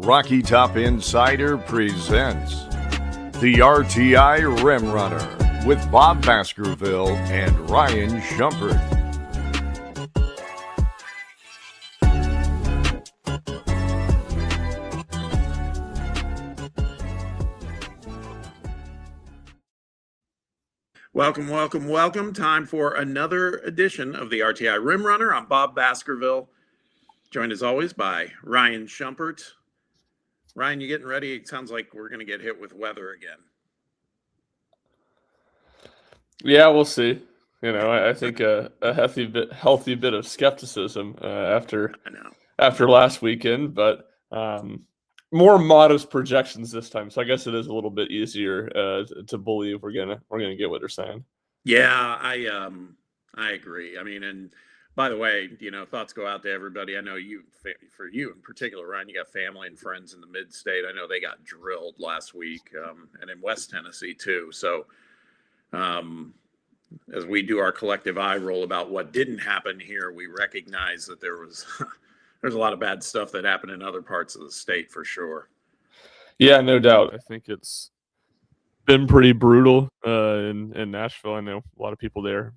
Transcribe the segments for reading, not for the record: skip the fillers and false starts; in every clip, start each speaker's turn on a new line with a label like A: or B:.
A: Rocky Top Insider presents the RTI Rim Runner with Bob Baskerville and Ryan Shumpert.
B: Welcome. Time for another edition of the RTI Rim Runner. I'm Bob Baskerville, joined as always by Ryan Shumpert. Ryan, you getting ready? It sounds like we're going to get hit with weather again.
C: Yeah, we'll see. I think a healthy bit of skepticism after last weekend, but more modest projections this time. So I guess it is a little bit easier to believe we're gonna get what they're saying.
B: Yeah, I agree. I mean, and by the way, thoughts go out to everybody. I know for you in particular, Ryan, you got family and friends in the mid-state. I know they got drilled last week, and in West Tennessee too. So, as we do our collective eye roll about what didn't happen here, we recognize that there's a lot of bad stuff that happened in other parts of the state for sure.
C: Yeah, no doubt. I think it's been pretty brutal in Nashville. I know a lot of people there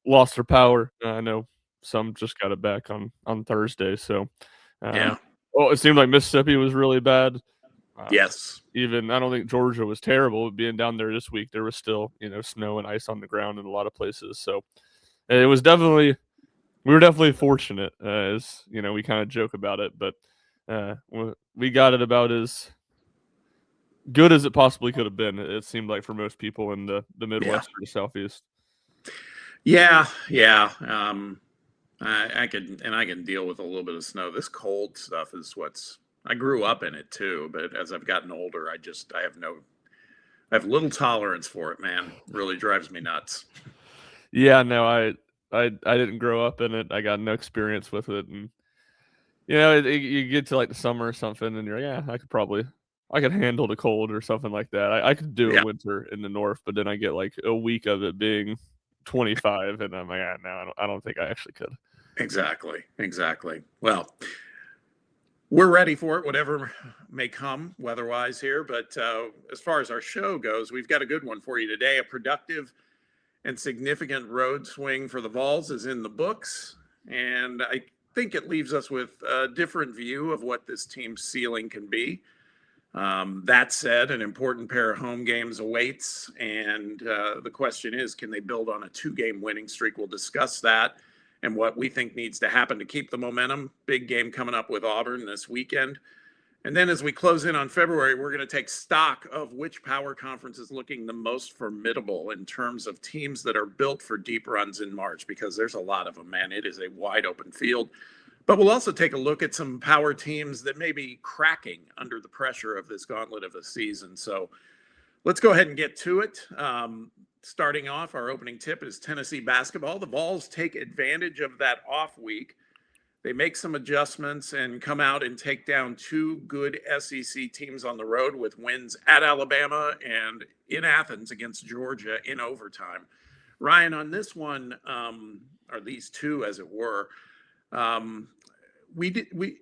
C: lost their power. I know some just got it back on Thursday. So,
B: yeah.
C: Well, it seemed like Mississippi was really bad.
B: Yes.
C: Even I don't think Georgia was terrible. Being down there this week, there was still snow and ice on the ground in a lot of places. So it was we were definitely fortunate, as we kind of joke about it, but we got it about as good as it possibly could have been. It seemed like for most people in the Midwest or the Southeast.
B: Yeah. I can deal with a little bit of snow. This cold stuff is I grew up in it too, but as I've gotten older, I have little tolerance for it, man. It really drives me nuts.
C: Yeah, no, I didn't grow up in it. I got no experience with it, and you get to like the summer or something, and you're like, yeah, I could handle the cold or something like that. I could do a winter in the north, but then I get like a week of it being 25, and I'm like, no, I don't think I actually could.
B: Exactly. Well, we're ready for it, whatever may come weather-wise here. But as far as our show goes, we've got a good one for you today. A productive and significant road swing for the Vols is in the books, and I think it leaves us with a different view of what this team's ceiling can be. That said, an important pair of home games awaits, and the question is, can they build on a 2-game winning streak? We'll discuss that and what we think needs to happen to keep the momentum. Big game coming up with Auburn this weekend. And then as we close in on February, we're going to take stock of which power conference is looking the most formidable in terms of teams that are built for deep runs in March, because there's a lot of them, man. It is a wide open field. But we'll also take a look at some power teams that may be cracking under the pressure of this gauntlet of a season. So let's go ahead and get to it. Starting off, our opening tip is Tennessee basketball. The Vols take advantage of that off week. They make some adjustments and come out and take down 2 good SEC teams on the road with wins at Alabama and in Athens against Georgia in overtime. Ryan, on this one, or these two as it were, we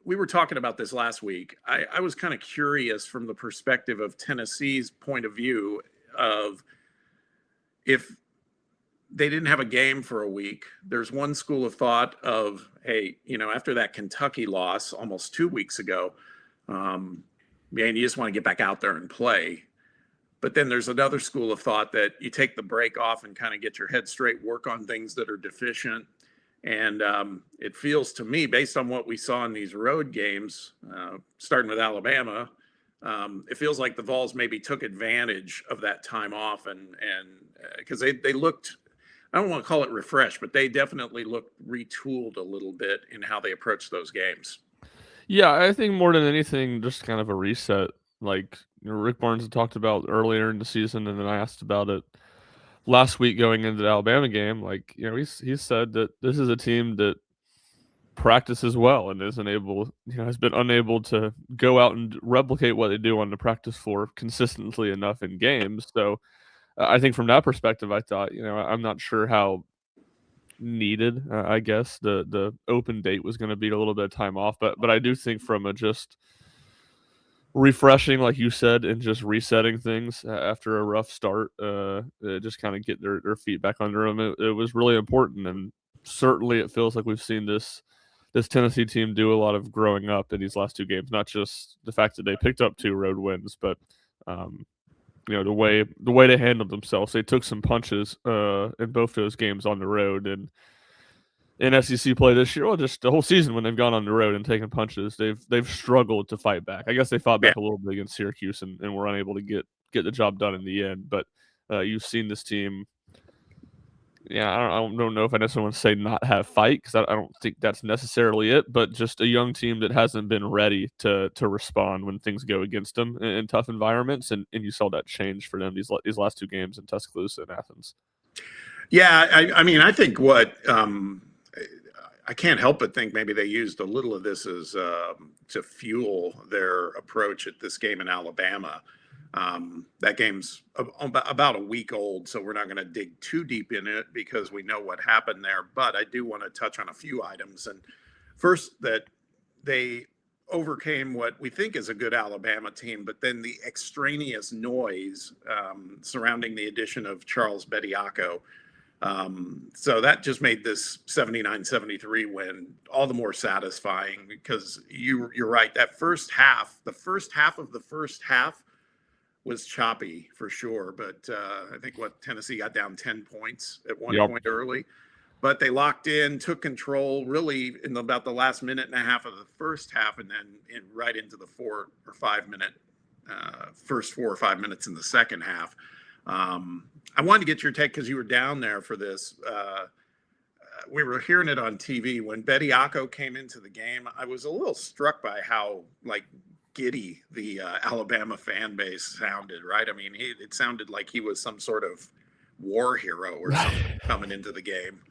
B: were talking about this last week. I was kind of curious from the perspective of Tennessee's point of view of if they didn't have a game for a week. There's one school of thought of, hey, after that Kentucky loss almost 2 weeks ago, man, you just want to get back out there and play. But then there's another school of thought that you take the break off and kind of get your head straight, work on things that are deficient. And it feels to me, based on what we saw in these road games, starting with Alabama, it feels like the Vols maybe took advantage of that time off, and because they looked, I don't want to call it refreshed, but they definitely looked retooled a little bit in how they approached those games.
C: Yeah, I think more than anything, just kind of a reset. Like Rick Barnes had talked about earlier in the season, and then I asked about it last week going into the Alabama game. Like, he said that this is a team that practices well and has been unable to go out and replicate what they do on the practice floor consistently enough in games. So I think from that perspective, I thought, I'm not sure how needed, I guess, the open date was going to be a little bit of time off. But I do think from a just refreshing, like you said, and just resetting things after a rough start. Just kind of get their feet back under them. It was really important, and certainly it feels like we've seen this Tennessee team do a lot of growing up in these last two games. Not just the fact that they picked up 2 road wins, but um, the way they handled themselves. They took some punches in both those games on the road, and in SEC play this year, well, just the whole season when they've gone on the road and taken punches, they've struggled to fight back. I guess they fought
B: Yeah.
C: back a little bit against Syracuse and were unable to get the job done in the end. But you've seen this team. Yeah, I don't know if I necessarily want to say not have fight, because I don't think that's necessarily it. But just a young team that hasn't been ready to respond when things go against them in tough environments, and you saw that change for them these last 2 games in Tuscaloosa and Athens.
B: Yeah, I mean, I think what I can't help but think maybe they used a little of this as to fuel their approach at this game in Alabama. That game's about a week old, so we're not going to dig too deep in it because we know what happened there. But I do want to touch on a few items. And first, that they overcame what we think is a good Alabama team, but then the extraneous noise surrounding the addition of Charles Bediako. So that just made this 79-73 win all the more satisfying, because you're right. That first half, the first half of the first half was choppy for sure. But I think Tennessee got down 10 points at one point early, but they locked in, took control really in about the last minute and a half of the first half, and then right into the 4 or 5 minute, first 4 or 5 minutes in the second half. I wanted to get your take because you were down there for this. We were hearing it on TV when Bediako came into the game. I was a little struck by how giddy the Alabama fan base sounded. Right? I mean, it sounded like he was some sort of war hero or something coming into the game.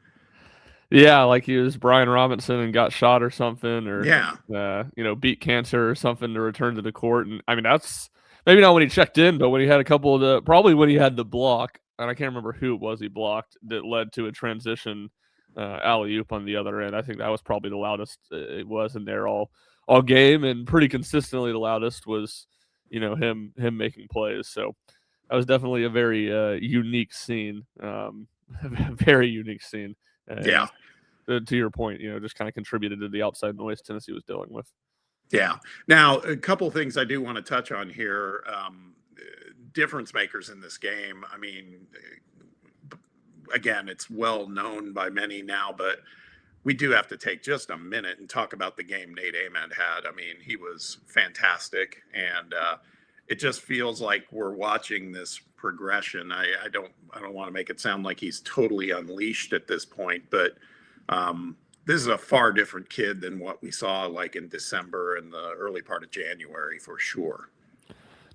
C: Yeah, like he was Brian Robinson and got shot or something, or
B: Yeah,
C: beat cancer or something to return to the court. And I mean, that's maybe not when he checked in, but when he had a couple of probably when he had the block, and I can't remember who it was he blocked that led to a transition alley oop on the other end. I think that was probably the loudest it was in there all game, and pretty consistently the loudest was him making plays. So that was definitely a very unique scene, very unique scene.
B: yeah.
C: To your point, just kind of contributed to the outside noise Tennessee was dealing with.
B: Yeah. Now, a couple things I do want to touch on here. Difference makers in this game. I mean, again, it's well known by many now, but we do have to take just a minute and talk about the game Nate Ahmed had. I mean, he was fantastic, and it just feels like we're watching this progression. I don't want to make it sound like he's totally unleashed at this point, but this is a far different kid than what we saw in December and the early part of January, for sure.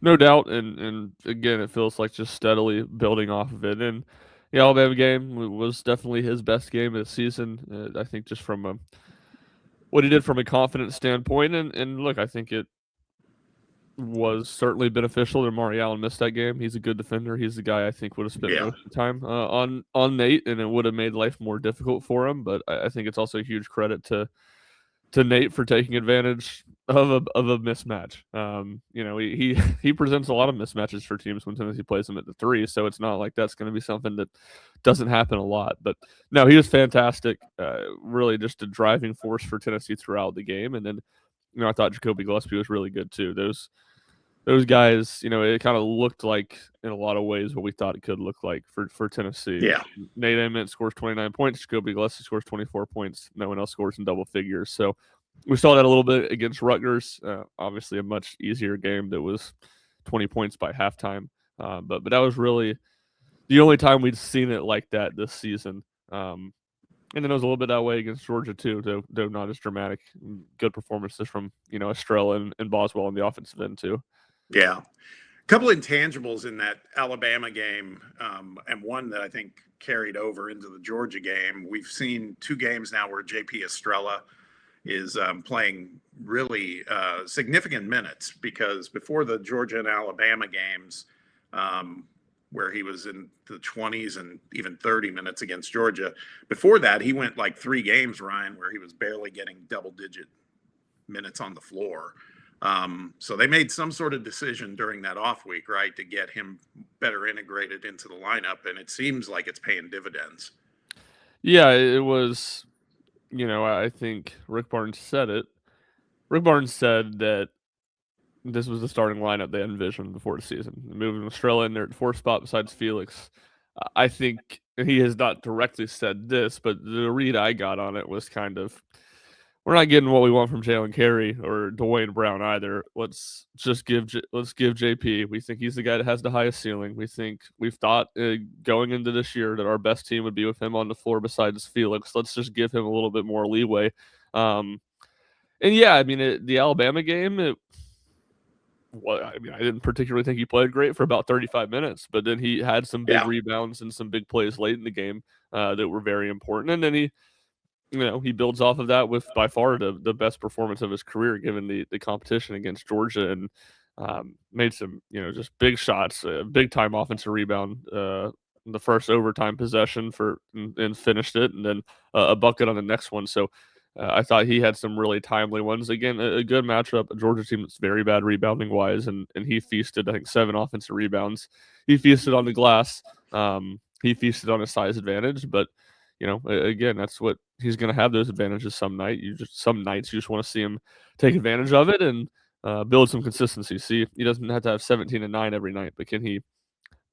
C: No doubt, and again, it feels like just steadily building off of it. And the Alabama game was definitely his best game of the season. I think just from what he did from a confidence standpoint, and look, I think it was certainly beneficial that Mari Allen missed that game. He's a good defender. He's the guy I think would have spent most of the time on Nate, and it would have made life more difficult for him. But I think it's also a huge credit to Nate for taking advantage of a mismatch. He presents a lot of mismatches for teams when Tennessee plays them at the 3, so it's not like that's going to be something that doesn't happen a lot. But no, he was fantastic. Really, just a driving force for Tennessee throughout the game, and then I thought Jacoby Gillespie was really good too. Those guys, it kind of looked like in a lot of ways what we thought it could look like for Tennessee.
B: Yeah.
C: Nate Ahmed scores 29 points. Jacoby Gillespie scores 24 points. No one else scores in double figures. So we saw that a little bit against Rutgers. Obviously a much easier game that was 20 points by halftime. But that was really the only time we'd seen it like that this season. And then it was a little bit that way against Georgia too, though not as dramatic. Good performances from, Estrella and Boswell on the offensive end too.
B: Yeah. A couple of intangibles in that Alabama game, and one that I think carried over into the Georgia game. We've seen 2 games now where JP Estrella is playing really significant minutes, because before the Georgia and Alabama games, where he was in the 20s and even 30 minutes against Georgia, before that, he went 3 games, Ryan, where he was barely getting double-digit minutes on the floor. So they made some sort of decision during that off week, right, to get him better integrated into the lineup, and it seems like it's paying dividends.
C: Yeah, it was. I think Rick Barnes said it. Rick Barnes said that this was the starting lineup they envisioned before the season. Moving Estrella in there at the fourth spot besides Felix. I think he has not directly said this, but the read I got on it was kind of, we're not getting what we want from Jalen Carey or Dwayne Brown either. Let's give JP. We think he's the guy that has the highest ceiling. We've thought going into this year that our best team would be with him on the floor besides Felix. Let's just give him a little bit more leeway. And yeah, I mean the Alabama game. I didn't particularly think he played great for about 35 minutes, but then he had some big
B: Yeah.
C: rebounds and some big plays late in the game that were very important. And then he builds off of that with by far the best performance of his career, given the competition against Georgia, and made some just big shots, big time offensive rebound. The first overtime possession and finished it, and then a bucket on the next one. So I thought he had some really timely ones. Again, a good matchup. A Georgia team that's very bad rebounding wise, and he feasted, I think, 7 offensive rebounds. He feasted on the glass. He feasted on his size advantage, but again, that's what he's going to have, those advantages some nights you just want to see him take advantage of it and build some consistency. See, he doesn't have to have 17 and 9 every night, but can he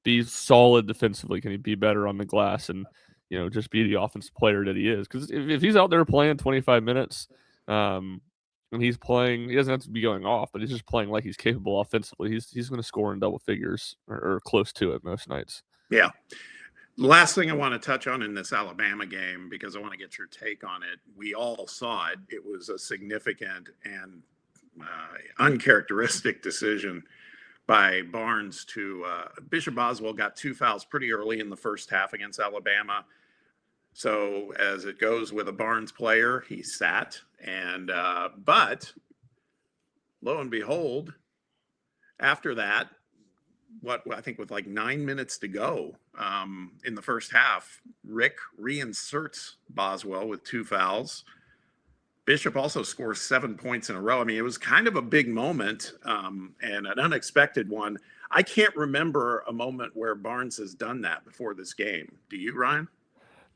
C: be solid defensively? Can he be better on the glass and just be the offensive player that he is? Because if he's out there playing 25 minutes, and he's playing, he doesn't have to be going off, but he's just playing like he's capable offensively. He's going to score in double figures or close to it most nights.
B: Yeah. Last thing I want to touch on in this Alabama game, because I want to get your take on it. We all saw it. It was a significant and uncharacteristic decision by Barnes to Bishop Boswell got 2 fouls pretty early in the first half against Alabama. So as it goes with a Barnes player, he sat, and but lo and behold, after that, what I think with like 9 minutes to go in the first half, Rick reinserts Boswell with 2 fouls. Bishop also scores 7 points in a row. I mean, it was kind of a big moment and an unexpected one. I can't remember a moment where Barnes has done that before this game. Do you, Ryan?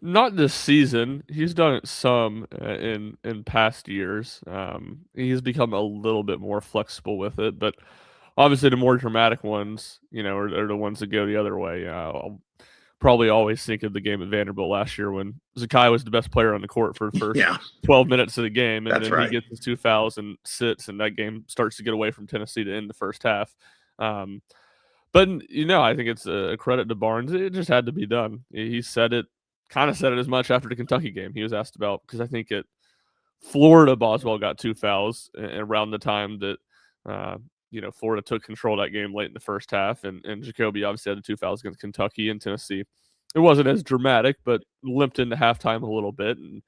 C: Not this season. He's done it some in past years. He's become a little bit more flexible with it, but obviously the more dramatic ones, are the ones that go the other way. I'll probably always think of the game at Vanderbilt last year when Zakai was the best player on the court for the first 12 minutes of the game, and
B: That's
C: then
B: right.
C: he gets his 2 fouls and sits, and that game starts to get away from Tennessee to end the first half. But I think it's a credit to Barnes. It just had to be done. He said it as much after the Kentucky game. He was asked about, because I think at Florida, Boswell got 2 fouls around the time that Florida took control of that game late in the first half, and Jacoby obviously had the 2 fouls against Kentucky and Tennessee. It wasn't as dramatic, but limped into halftime a little bit. And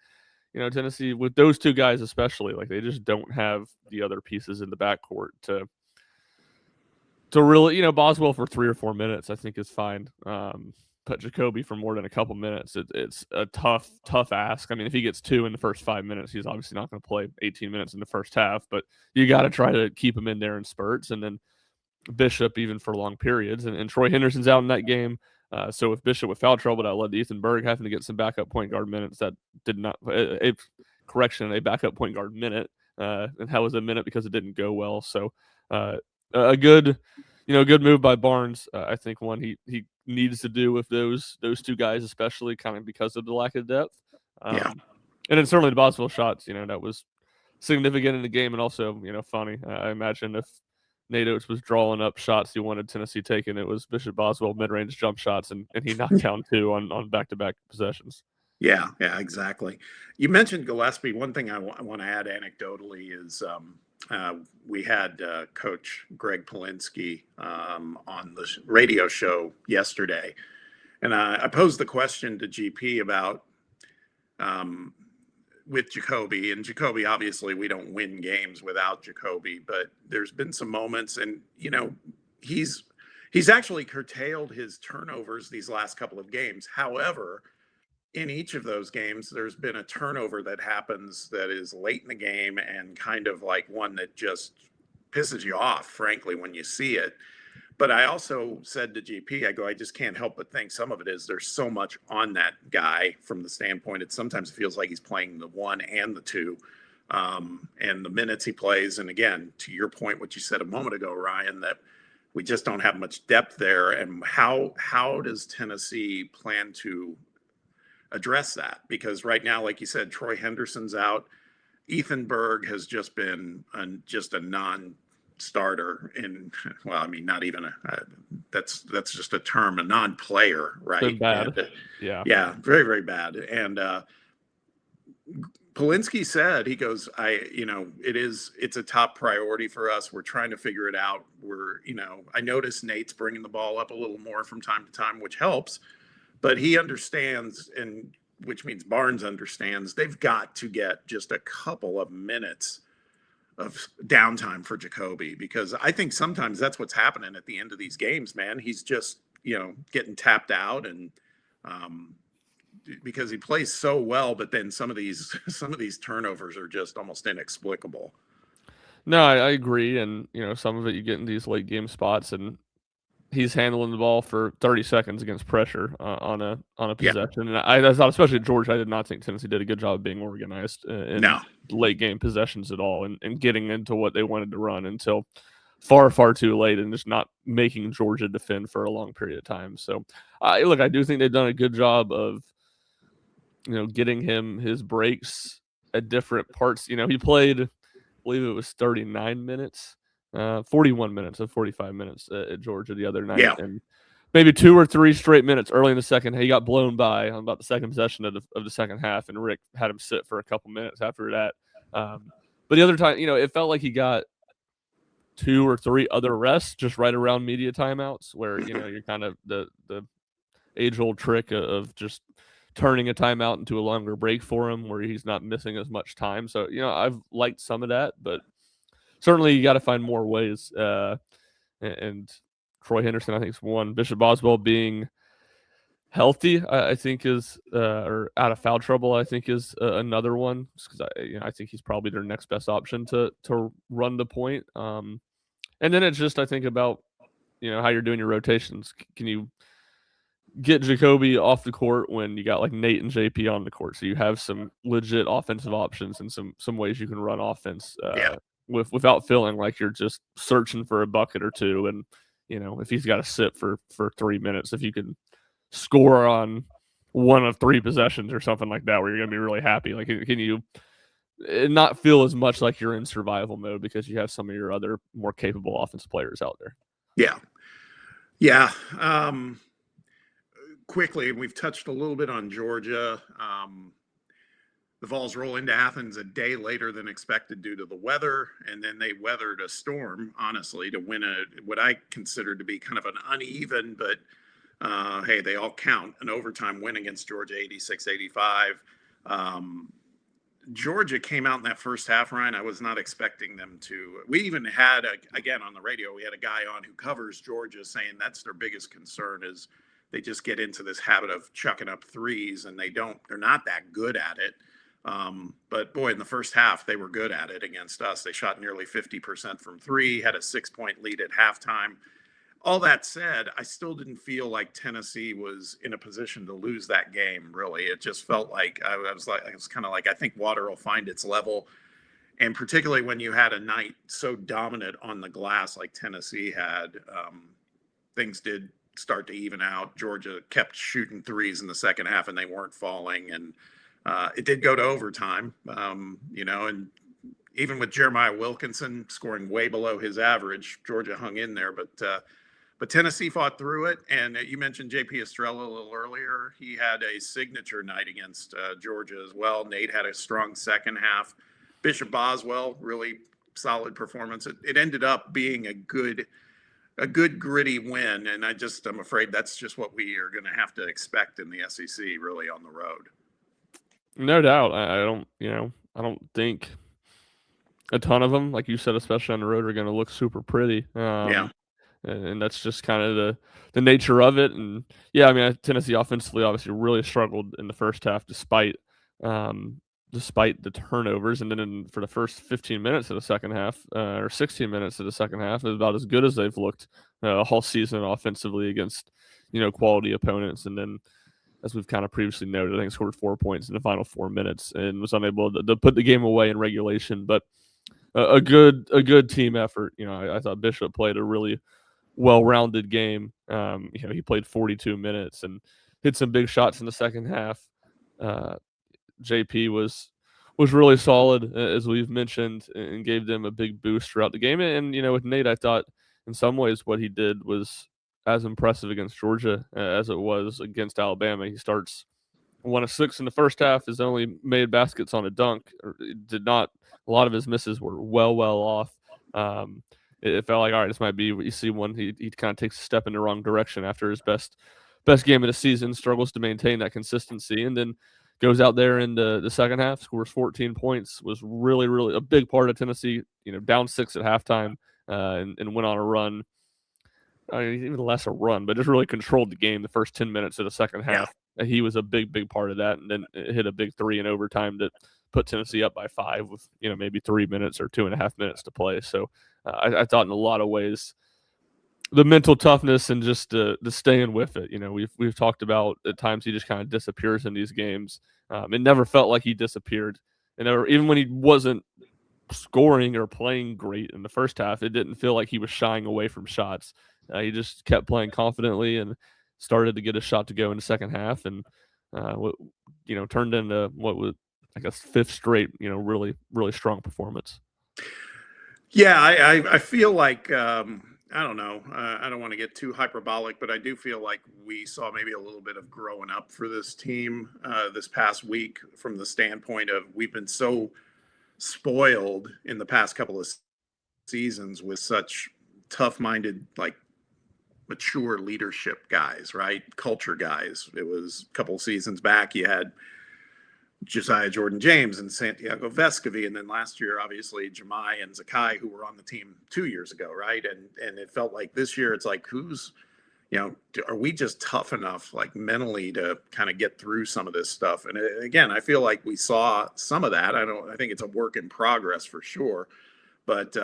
C: Tennessee, with those 2 guys especially, like, they just don't have the other pieces in the backcourt to really, Boswell for 3 or 4 minutes I think is fine. But Jacoby for more than a couple minutes, it's a tough ask. I mean, if he gets 2 in the first 5 minutes, he's obviously not going to play 18 minutes in the first half, but you got to try to keep him in there in spurts. And then Bishop even for long periods. And Troy Henderson's out in that game. So if Bishop with foul trouble, that led to Ethan Berg having to get some backup point guard minutes. That did not, a backup point guard minute. And that was a minute because it didn't go well. So a good move by Barnes. I think one he needs to do with those 2 guys, especially kind of because of the lack of depth. And then certainly the Boswell shots, that was significant in the game, and also, funny. I imagine if Nate Oates was drawing up shots he wanted Tennessee taken, it was Bishop Boswell mid-range jump shots, and he knocked down 2 on back-to-back possessions.
B: Yeah, exactly. You mentioned Gillespie. One thing I want to add anecdotally is we had Coach Greg Polinsky on the radio show yesterday. And I posed the question to GP about with Jacoby. And Jacoby, obviously, we don't win games without Jacoby, but there's been some moments, and, he's actually curtailed his turnovers these last couple of games. However, in each of those games, there's been a turnover that happens that is late in the game and kind of like one that just pisses you off, frankly, when you see it. But I also said to GP, I go, I just can't help but think some of it is there's so much on that guy from the standpoint. It sometimes feels like he's playing the one and the two, and the minutes he plays. And again, to your point, what you said a moment ago, Ryan, that we just don't have much depth there. And how does Tennessee plan to address that? Because right now, like you said, Troy Henderson's out. Ethan Berg has just been just a non-starter in, well, I mean, not even that's just a term, a non-player, right?
C: Been bad.
B: And,
C: Yeah.
B: Very, very bad. And Polinsky said, he goes, it's a top priority for us. We're trying to figure it out. I noticed Nate's bringing the ball up a little more from time to time, which helps, but he understands, and which means Barnes understands, they've got to get just a couple of minutes of downtime for Jacoby, because I think sometimes that's what's happening at the end of these games, man. He's just, getting tapped out, and because he plays so well, but then some of these turnovers are just almost inexplicable.
C: No, I agree, and some of it you get in these late game spots, and he's handling the ball for 30 seconds against pressure on a possession. And I thought, especially at Georgia, I did not think Tennessee did a good job of being organized in late game possessions at all, and getting into what they wanted to run until far, far too late, and just not making Georgia defend for a long period of time. So, look, I do think they've done a good job of getting him his breaks at different parts. He played, I believe it was 39 minutes. 41 minutes of 45 minutes at Georgia the other night, and maybe 2 or 3 straight minutes early in the second. He got blown by on about the second possession of the second half, and Rick had him sit for a couple minutes after that. But the other time, it felt like he got 2 or 3 other rests just right around media timeouts, where you're kind of the age-old trick of just turning a timeout into a longer break for him, where he's not missing as much time. So I've liked some of that, but certainly, you got to find more ways. And Troy Henderson, I think, is one. Bishop Boswell being healthy, I think, is or out of foul trouble, I think, is another one. Because I think he's probably their next best option to run the point. And then it's just, I think, about how you're doing your rotations. Can you get Jacoby off the court when you got like Nate and JP on the court, so you have some legit offensive options and some ways you can run offense. Without feeling like you're just searching for a bucket or two. And, if he's got to sit for 3 minutes, if you can score on 1 of 3 possessions or something like that, where you're going to be really happy, like, can you not feel as much like you're in survival mode because you have some of your other more capable offensive players out there?
B: Yeah. Quickly, we've touched a little bit on Georgia. The Vols roll into Athens a day later than expected due to the weather, and then they weathered a storm, honestly, to win what I consider to be kind of an uneven, but hey, they all count, an overtime win against Georgia, 86-85. Georgia came out in that first half, Ryan. I was not expecting them to. We even had, again, on the radio, we had a guy on who covers Georgia saying that's their biggest concern is they just get into this habit of chucking up threes, and they're not that good at it. But boy, in the first half, they were good at it against us. They shot nearly 50% from 3, had a 6-point lead at halftime. All that said, I still didn't feel like Tennessee was in a position to lose that game, really. It just felt like I was kind of like, I think water will find its level. And particularly when you had a night so dominant on the glass like Tennessee had, things did start to even out. Georgia kept shooting threes in the second half, and they weren't falling. And it did go to overtime, and even with Jeremiah Wilkinson scoring way below his average, Georgia hung in there. But Tennessee fought through it. And you mentioned J.P. Estrella a little earlier. He had a signature night against Georgia as well. Nate had a strong second half. Bishop Boswell, really solid performance. It ended up being a good gritty win. And I'm afraid that's just what we are going to have to expect in the SEC, really, on the road.
C: No doubt. I don't think a ton of them, like you said, especially on the road, are going to look super pretty. And that's just kind of the nature of it. And yeah, I mean, Tennessee offensively obviously really struggled in the first half, despite despite the turnovers. And then for the first 15 minutes of the second half, or 16 minutes of the second half, it was about as good as they've looked all season offensively against, quality opponents. And then, as we've kind of previously noted, I think scored 4 points in the final 4 minutes and was unable to put the game away in regulation. But a good team effort. I thought Bishop played a really well-rounded game. He played 42 minutes and hit some big shots in the second half. JP was really solid, as we've mentioned, and gave them a big boost throughout the game. And with Nate, I thought in some ways what he did was as impressive against Georgia as it was against Alabama. He starts 1 of 6 in the first half, has only made baskets on a dunk. Did not. A lot of his misses were well off. It felt like, all right, this might be what you see when he kind of takes a step in the wrong direction after his best game of the season, struggles to maintain that consistency, and then goes out there in the second half, scores 14 points, was really a big part of Tennessee, down 6 at halftime, and went on a run. Even less a run, but just really controlled the game the first 10 minutes of the second half. Yeah. He was a big part of that, and then hit a big 3 in overtime that put Tennessee up by 5 with maybe 3 minutes or 2.5 minutes to play. So I thought in a lot of ways the mental toughness and just the staying with it. We've talked about at times he just kind of disappears in these games. It never felt like he disappeared, and even when he wasn't scoring or playing great in the first half, it didn't feel like he was shying away from shots. He just kept playing confidently and started to get a shot to go in the second half, and turned into what was, I guess, 5th straight, really strong performance.
B: Yeah, I feel like I don't know. I don't want to get too hyperbolic, but I do feel like we saw maybe a little bit of growing up for this team this past week, from the standpoint of we've been so spoiled in the past couple of seasons with such tough-minded, like, mature leadership guys, right? Culture guys. It was a couple of seasons back, you had Josiah Jordan-James and Santiago Vescovi, and then last year, obviously, Jemai and Zakai, who were on the team 2 years ago, right? And it felt like this year, it's like, are we just tough enough, like, mentally to kind of get through some of this stuff? And again, I feel like we saw some of that. I think it's a work in progress for sure, but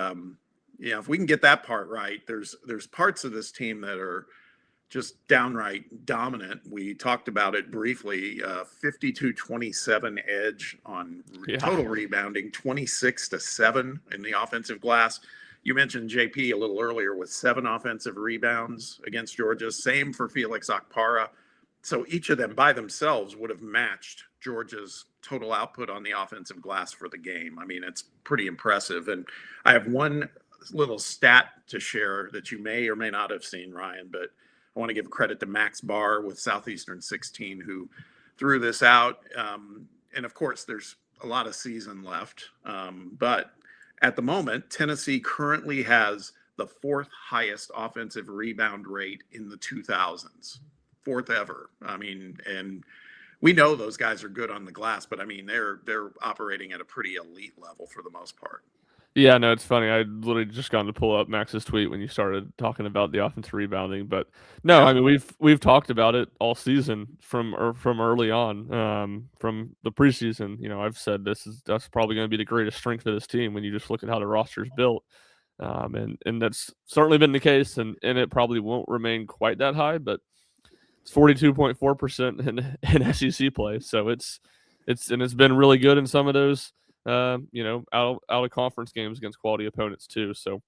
B: if we can get that part right, there's parts of this team that are just downright dominant. We talked about it briefly. 52-27 edge on total rebounding, 26-7 in the offensive glass. You mentioned JP a little earlier with 7 offensive rebounds against Georgia. Same for Felix Okpara. So each of them by themselves would have matched Georgia's total output on the offensive glass for the game. I mean, it's pretty impressive. And I have one little stat to share that you may or may not have seen, Ryan, but I want to give credit to Max Barr with Southeastern 16, who threw this out. And of course, there's a lot of season left. But at the moment, Tennessee currently has the 4th highest offensive rebound rate in the 2000s, 4th ever. I mean, and we know those guys are good on the glass, but I mean, they're operating at a pretty elite level for the most part.
C: Yeah, no, it's funny. I literally just gone to pull up Max's tweet when you started talking about the offensive rebounding, but no, I mean we've talked about it all season from early on, from the preseason. I've said that's probably going to be the greatest strength of this team when you just look at how the roster's built, and that's certainly been the case, and it probably won't remain quite that high, but it's 42.4% in SEC play, so it's been really good in some of those. Out of conference games against quality opponents too. So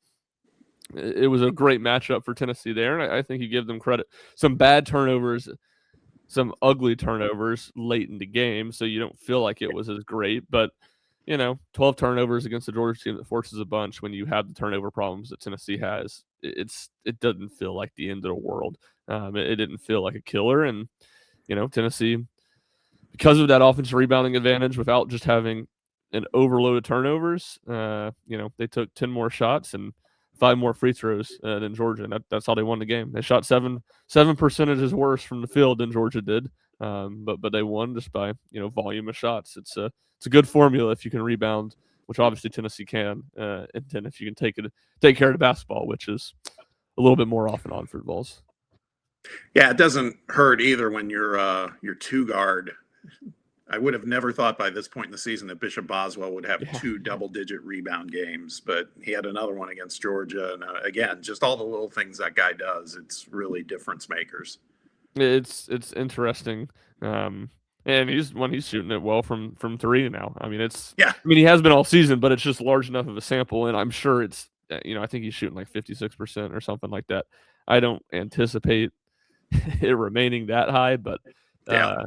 C: it was a great matchup for Tennessee there, and I think you give them credit. Some bad turnovers, some ugly turnovers late in the game, so you don't feel like it was as great. But 12 turnovers against the Georgia team that forces a bunch when you have the turnover problems that Tennessee has, it doesn't feel like the end of the world. It didn't feel like a killer, and Tennessee, because of that offensive rebounding advantage, without just having an overload of turnovers, they took 10 more shots and 5 more free throws than Georgia, and that's how they won the game. They shot 7 percentages worse from the field than Georgia did, but they won just by volume of shots. It's a good formula if you can rebound, which obviously Tennessee can, and then if you can take care of the basketball, which is a little bit more often on for Vols.
B: Yeah, it doesn't hurt either when your 2 guard I would have never thought by this point in the season that Bishop Boswell would have
C: Yeah.
B: 2 double-digit rebound games, but he had another one against Georgia. And again, just all the little things that guy does, it's really difference makers.
C: It's interesting. And he's shooting it well from three now. I mean,
B: Yeah,
C: he has been all season, but it's just large enough of a sample, and I'm sure it's I think he's shooting like 56% or something like that. I don't anticipate it remaining that high, but
B: yeah,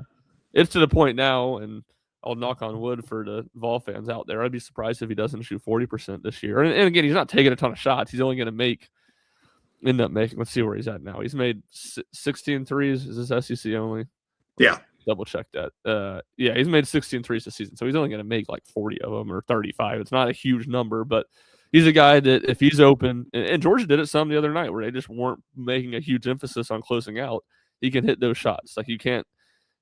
C: it's to the point now, and I'll knock on wood for the Vol fans out there. I'd be surprised if he doesn't shoot 40% this year. And again, he's not taking a ton of shots. He's only going to end up making. Let's see where he's at now. He's made 16 threes. Is this SEC only?
B: yeah.
C: Double check that. Yeah, he's made 16 threes this season, so he's only going to make like 40 of them or 35. It's not a huge number, but he's a guy that if he's open, and Georgia did it some the other night where they just weren't making a huge emphasis on closing out, he can hit those shots. Like, you can't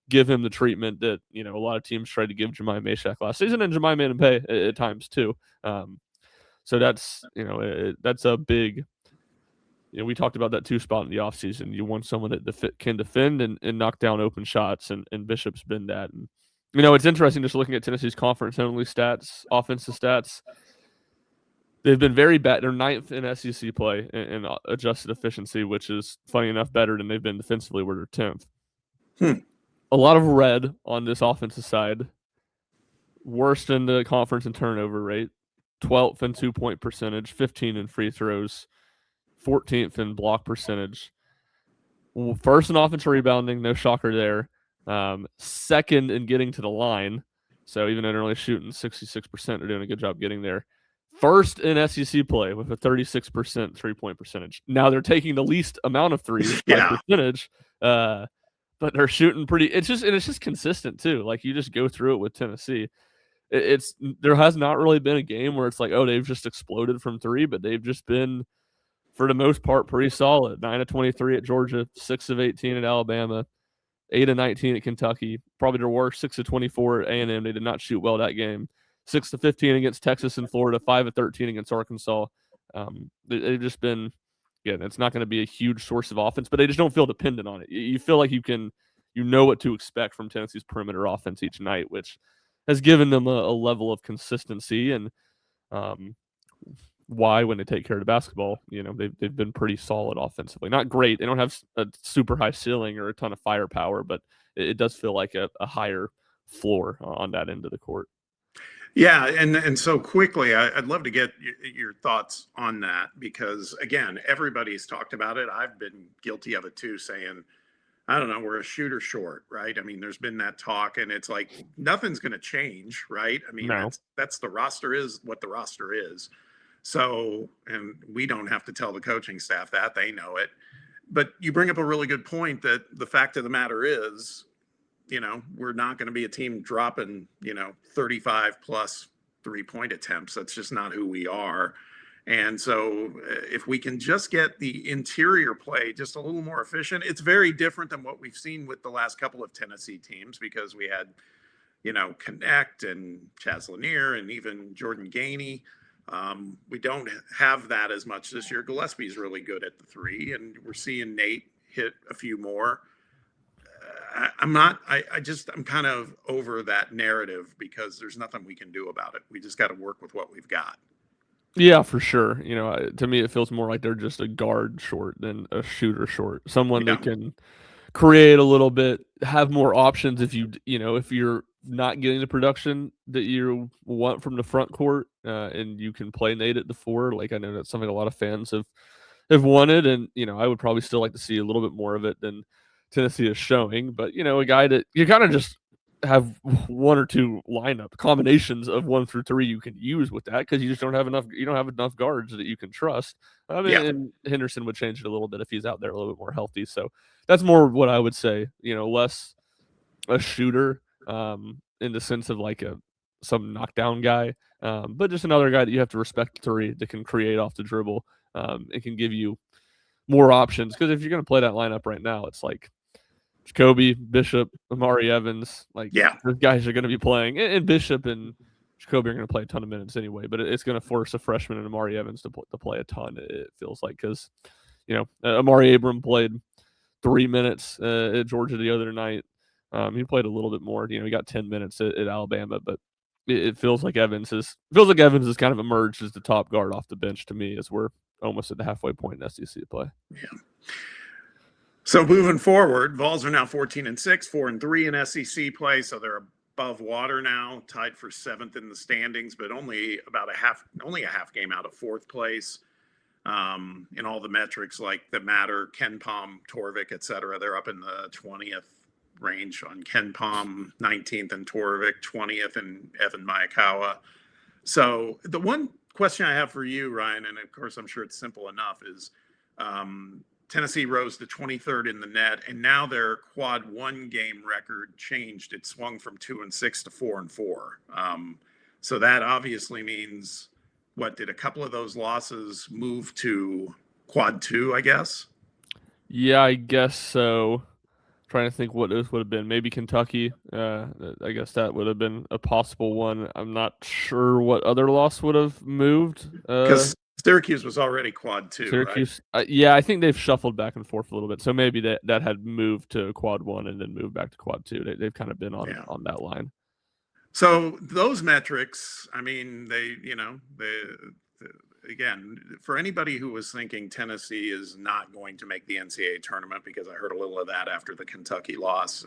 C: give him the treatment that a lot of teams tried to give Jemai Meshack last season, and Jemai made him pay at times too. So that's that's a big. We talked about that two spot in the offseason. You want someone that can defend and knock down open shots, and Bishop's been that. And it's interesting just looking at Tennessee's conference only stats, offensive stats. They've been very bad. They're 9th in SEC play in adjusted efficiency, which is funny enough better than they've been defensively, where they're 10th. A lot of red on this offensive side. Worst in the conference in turnover rate, 12th in 2-point percentage, 15 in free throws, 14th in block percentage. First in offensive rebounding, no shocker there. Second in getting to the line. So even though they're only shooting 66%, they're doing a good job getting there. First in SEC play with a 36% 3-point percentage. Now they're taking the least amount of threes by percentage, but they're shooting pretty. It's just consistent too. Like, you just go through it with Tennessee. There has not really been a game where it's like, oh, they've just exploded from three, but they've just been, for the most part, pretty solid. 9 of 23 at Georgia, 6 of 18 at Alabama, 8 of 19 at Kentucky. Probably their worst, 6 of 24 at A&M. They did not shoot well that game. 6 of 15 against Texas and Florida, 5 of 13 against Arkansas. They've just been, again, it's not going to be a huge source of offense, but they just don't feel dependent on it. You feel like you know what to expect from Tennessee's perimeter offense each night, which has given them a level of consistency, and why, when they take care of the basketball, they've been pretty solid offensively. Not great. They don't have a super high ceiling or a ton of firepower, but it does feel like a higher floor on that end of the court.
B: Yeah, and so quickly, I'd love to get your thoughts on that, because, again, everybody's talked about it. I've been guilty of it too, saying, I don't know, we're a shooter short, right? I mean, there's been that talk, and it's like nothing's going to change, right? I mean,
C: No.
B: that's the roster is what the roster is. So, and we don't have to tell the coaching staff that, they know it. But you bring up a really good point, that the fact of the matter is, we're not going to be a team dropping, 35 plus 3-point attempts. That's just not who we are. And so if we can just get the interior play just a little more efficient, it's very different than what we've seen with the last couple of Tennessee teams, because we had, Connect and Chaz Lanier and even Jordan Gainey. We don't have that as much this year. Gillespie's really good at the three, and we're seeing Nate hit a few more. I'm kind of over that narrative, because there's nothing we can do about it. We just got to work with what we've got.
C: Yeah, for sure. To me, it feels more like they're just a guard short than a shooter short. Someone that can create a little bit, have more options if you're not getting the production that you want from the front court, and you can play Nate at the 4. Like, I know that's something a lot of fans have wanted, and I would probably still like to see a little bit more of it than Tennessee is showing. But a guy that you kind of just have 1 or 2 lineup combinations of 1 through 3 you can use with that, because you just don't have enough. You don't have enough guards that you can trust. I mean, and Henderson would change it a little bit if he's out there a little bit more healthy. So that's more what I would say. Less a shooter, in the sense of like some knockdown guy, but just another guy that you have to respect three, that can create off the dribble. It can give you more options, because if you're going to play that lineup right now, it's like Jacoby, Bishop, Amari Evans. Like, those guys are going to be playing, and Bishop and Jacoby are going to play a ton of minutes anyway. But it's going to force a freshman and Amari Evans to play a ton. It feels like, because Amari Abram played 3 minutes at Georgia the other night. He played a little bit more. He got 10 minutes at Alabama, but it feels like Evans has kind of emerged as the top guard off the bench to me, as we're almost at the halfway point in SEC play.
B: Yeah. So moving forward, Vols are now 14-6, 4-3 in SEC play, so they're above water now, tied for 7th in the standings, but only a half game out of 4th place. In all the metrics like that matter, Ken Palm, Torvik, etc., they're up in the 20th range on Ken Palm, 19th, and Torvik 20th, and Evan Mayakawa. So the one question I have for you, Ryan, and of course I'm sure it's simple enough, is Tennessee rose to 23rd in the net, and now their quad 1 game record changed. It swung from 2-6 to 4-4. So that obviously means, did a couple of those losses move to quad 2, I guess?
C: Yeah, I guess so. Trying to think what it would have been. Maybe Kentucky. I guess that would have been a possible one. I'm not sure what other loss would have moved.
B: Because Syracuse was already quad 2,
C: Syracuse,
B: right?
C: Yeah, I think they've shuffled back and forth a little bit. So maybe that had moved to quad 1 and then moved back to quad 2. They've kind of been on that line.
B: So those metrics, I mean, again, for anybody who was thinking Tennessee is not going to make the NCAA tournament, because I heard a little of that after the Kentucky loss,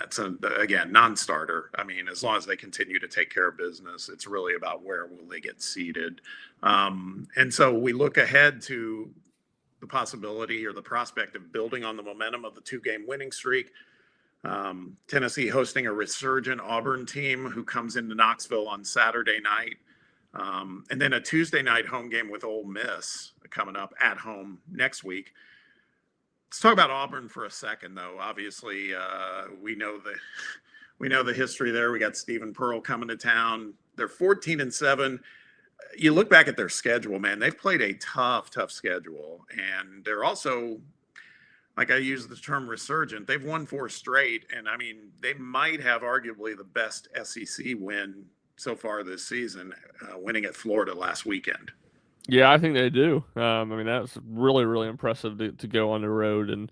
B: it's again, non-starter. I mean, as long as they continue to take care of business, it's really about where will they get seeded. And so we look ahead to the possibility or the prospect of building on the momentum of the 2-game winning streak. Tennessee hosting a resurgent Auburn team who comes into Knoxville on Saturday night. And then a Tuesday night home game with Ole Miss coming up at home next week. Let's talk about Auburn for a second, though. Obviously, we know the history there. We got Stephen Pearl coming to town. They're 14-7. You look back at their schedule, man. They've played a tough schedule, and they're also, like I use the term resurgent, they've won 4 straight, and I mean, they might have arguably the best SEC win so far this season, winning at Florida last weekend.
C: Yeah, I think they do. I mean, that was really, really impressive to go on the road, and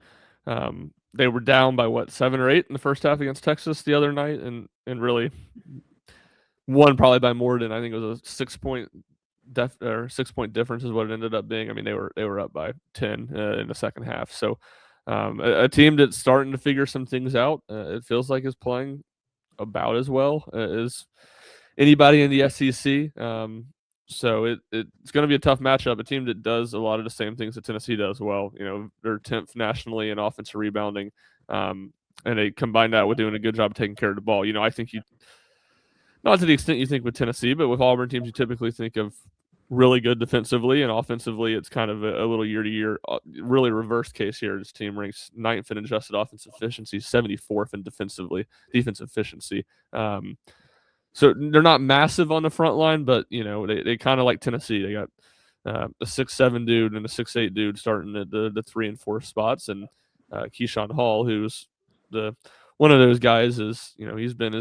C: they were down by 7 or 8 in the first half against Texas the other night, and really won probably by more than, I think it was a 6-point difference is what it ended up being. I mean, they were up by 10 in the second half. So a team that's starting to figure some things out. It feels like is playing about as well as anybody in the SEC. So it's going to be a tough matchup. A team that does a lot of the same things that Tennessee does well. They're 10th nationally in offensive rebounding, and they combine that with doing a good job of taking care of the ball. I think not to the extent you think with Tennessee, but with Auburn teams, you typically think of really good defensively, and offensively, it's kind of a little year-to-year, really reverse case here. This team ranks 9th in adjusted offensive efficiency, 74th in defensive efficiency. So they're not massive on the front line, but they kind of like Tennessee. They got a 6'7" dude and a 6'8" dude starting at the 3 and 4 spots, and Keyshawn Hall, who's one of those guys, is he's been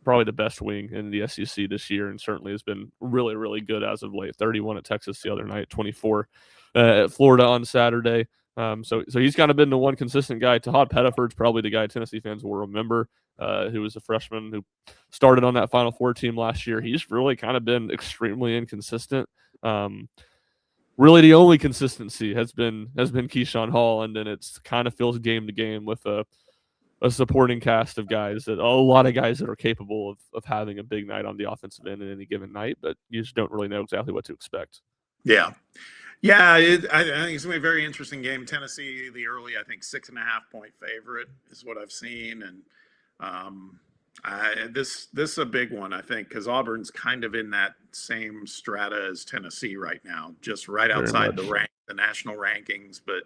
C: probably the best wing in the SEC this year, and certainly has been really, really good as of late. 31 at Texas the other night, 24 at Florida on Saturday. So he's kind of been the one consistent guy. Tahad Pettiford's probably the guy Tennessee fans will remember, who was a freshman who started on that Final Four team last year. He's really kind of been extremely inconsistent. Really, the only consistency has been Keyshawn Hall, and then it's kind of feels game to game with a supporting cast of guys, a lot of guys that are capable of having a big night on the offensive end in any given night, but you just don't really know exactly what to expect.
B: Yeah. I think it's going to be a very interesting game. Tennessee, the early, I think 6.5 point favorite is what I've seen. And this is a big one, I think, because Auburn's kind of in that same strata as Tennessee right now, just right outside the national rankings, but,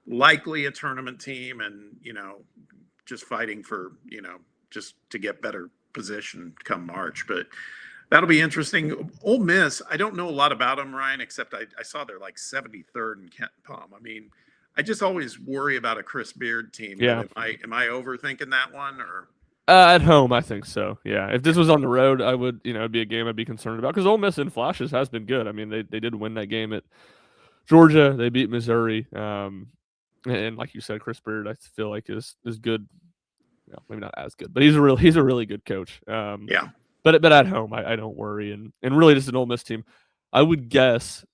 B: likely a tournament team and, just fighting for, just to get better position come March. But that'll be interesting. Ole Miss, I don't know a lot about them, Ryan, except I saw they're like 73rd in Kent Palm. I mean, I just always worry about a Chris Beard team.
C: Yeah.
B: Am I overthinking that one, or?
C: At home, I think so. Yeah. If this was on the road, I would, it'd be a game I'd be concerned about, because Ole Miss in flashes has been good. I mean, they did win that game at Georgia. They beat Missouri. and like you said, Chris Beard, I feel like is good. Well, maybe not as good, but he's a really good coach.
B: Yeah.
C: But at home, I don't worry, and really, just an Ole Miss team. I would guess.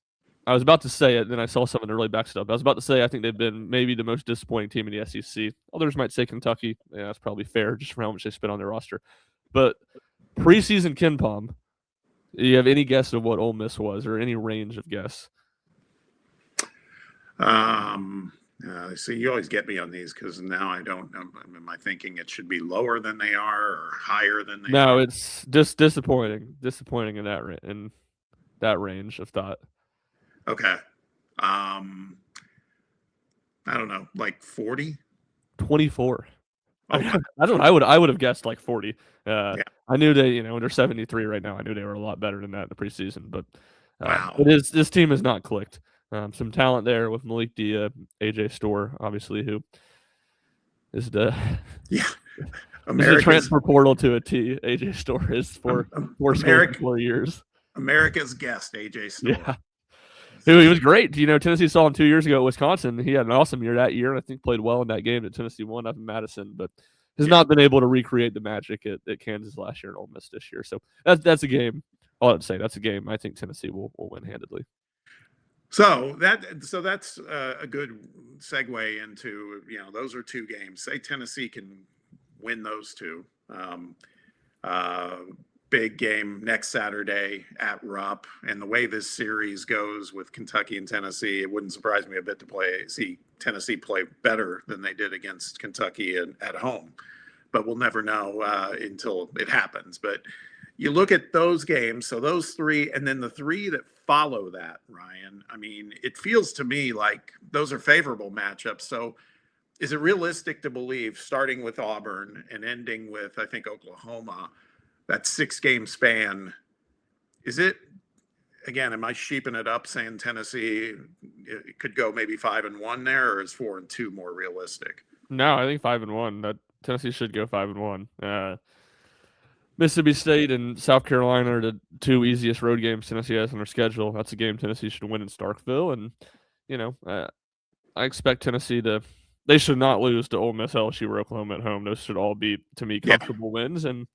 C: I was about to say it, then I saw someone that really backs it up. I was about to say I think they've been maybe the most disappointing team in the SEC. Others might say Kentucky. Yeah, that's probably fair, just for how much they spent on their roster. But preseason KenPom, do you have any guess of what Ole Miss was, or any range of guess?
B: See, you always get me on these because now I don't know. Am I thinking it should be lower than they are or higher than they are?
C: No, it's just disappointing in that range of thought.
B: Okay. I don't know, like 40?
C: 24.
B: Oh,
C: That's what I would have guessed, like 40.
B: Yeah.
C: I knew they, they're 73 right now. I knew they were a lot better than that in the preseason, but
B: Wow.
C: this team has not clicked. Some talent there with Malik Dia, AJ Storr, obviously, who is the
B: Yeah.
C: is the transfer portal to a T. AJ Storr is for 4 years.
B: America's guest, AJ Storr.
C: Yeah. He was great. Tennessee saw him 2 years ago at Wisconsin. He had an awesome year that year, and I think played well in that game that Tennessee won up in Madison, but has not been able to recreate the magic at Kansas last year and Ole Miss this year. So that's a game. All I'd say, that's a game I think Tennessee will win handedly.
B: So that's a good segue into, those are two games. Say Tennessee can win those two. Big game next Saturday at Rupp, and the way this series goes with Kentucky and Tennessee, it wouldn't surprise me a bit to see Tennessee play better than they did against Kentucky at home. But we'll never know until it happens. But you look at those games, so those three, and then the three that follow that, Ryan, I mean, it feels to me like those are favorable matchups. So is it realistic to believe, starting with Auburn and ending with, I think, Oklahoma, that 6-game span, is it, again, am I sheeping it up saying Tennessee it could go maybe 5-1 there, or is 4-2 more realistic?
C: No, I think 5-1. That Tennessee should go 5-1. Mississippi State and South Carolina are the two easiest road games Tennessee has on their schedule. That's a game Tennessee should win in Starkville, and I expect Tennessee they should not lose to Ole Miss, LSU, or Oklahoma at home. Those should all be, to me, comfortable wins. And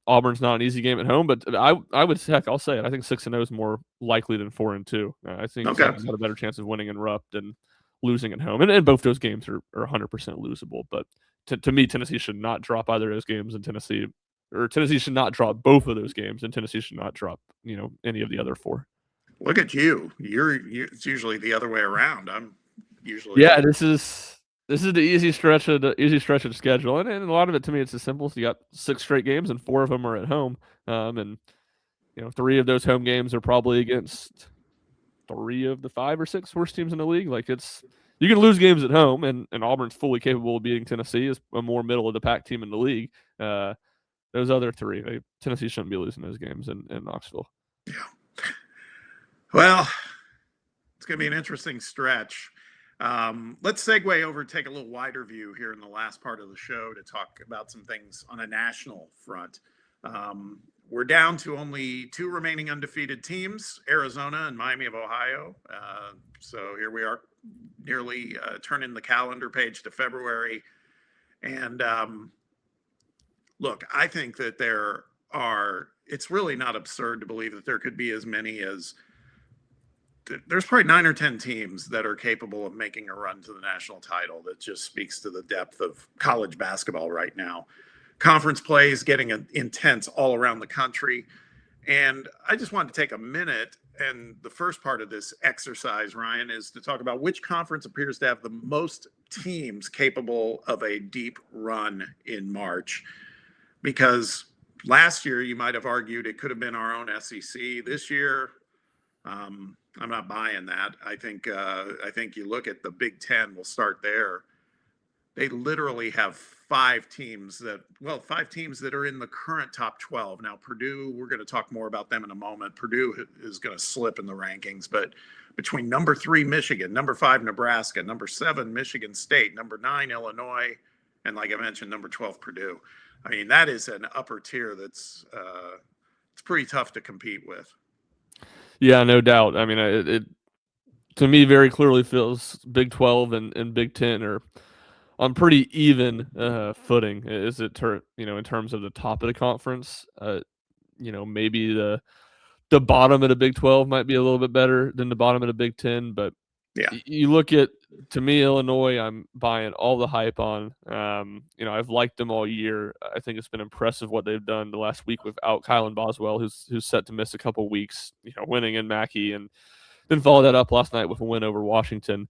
C: Auburn's not an easy game at home, but I'll say it. I think 6-0 is more likely than 4-2. I think Tennessee's got a better chance of winning in Rupp than losing at home. And both those games are 100% losable. But to me, Tennessee should not drop either of those games, and Tennessee should not drop both of those games, and Tennessee should not drop, any of the other four.
B: Look at you. It's usually the other way around. I'm usually
C: This is the easy stretch of the schedule, and a lot of it, to me, it's as simple as you got 6 straight games and 4 of them are at home, and 3 of those home games are probably against 3 of the 5 or 6 worst teams in the league. Like, you can lose games at home, and Auburn's fully capable of beating Tennessee as a more middle of the pack team in the league. Those other 3, Tennessee shouldn't be losing those games in Knoxville.
B: Yeah. Well, it's going to be an interesting stretch. Let's segue over, take a little wider view here in the last part of the show to talk about some things on a national front. We're down to only 2 remaining undefeated teams, Arizona and Miami of Ohio. So here we are, nearly turning the calendar page to February. And look, I think that it's really not absurd to believe that there could be as many as, there's probably 9 or 10 teams that are capable of making a run to the national title. That just speaks to the depth of college basketball right now. Conference play is getting intense all around the country. And I just wanted to take a minute, and the first part of this exercise, Ryan, is to talk about which conference appears to have the most teams capable of a deep run in March. Because last year, you might have argued it could have been our own SEC. This year, I'm not buying that. I think you look at the Big Ten. We'll start there. They literally have 5 teams that are in the current top 12. Now, Purdue, we're going to talk more about them in a moment. Purdue is going to slip in the rankings, but between number 3 Michigan, number 5 Nebraska, number 7 Michigan State, number 9 Illinois, and like I mentioned, number 12 Purdue. I mean, that is an upper tier that's it's pretty tough to compete with.
C: Yeah, no doubt. I mean, to me very clearly feels Big 12 and Big 10 are on pretty even footing. Is it in terms of the top of the conference? Maybe the bottom of the Big 12 might be a little bit better than the bottom of the Big 10, but
B: Yeah.
C: you look at, to me, Illinois, I'm buying all the hype on. I've liked them all year. I think it's been impressive what they've done the last week without Kylan Boswell, who's set to miss a couple weeks, winning in Mackey, and then follow that up last night with a win over Washington.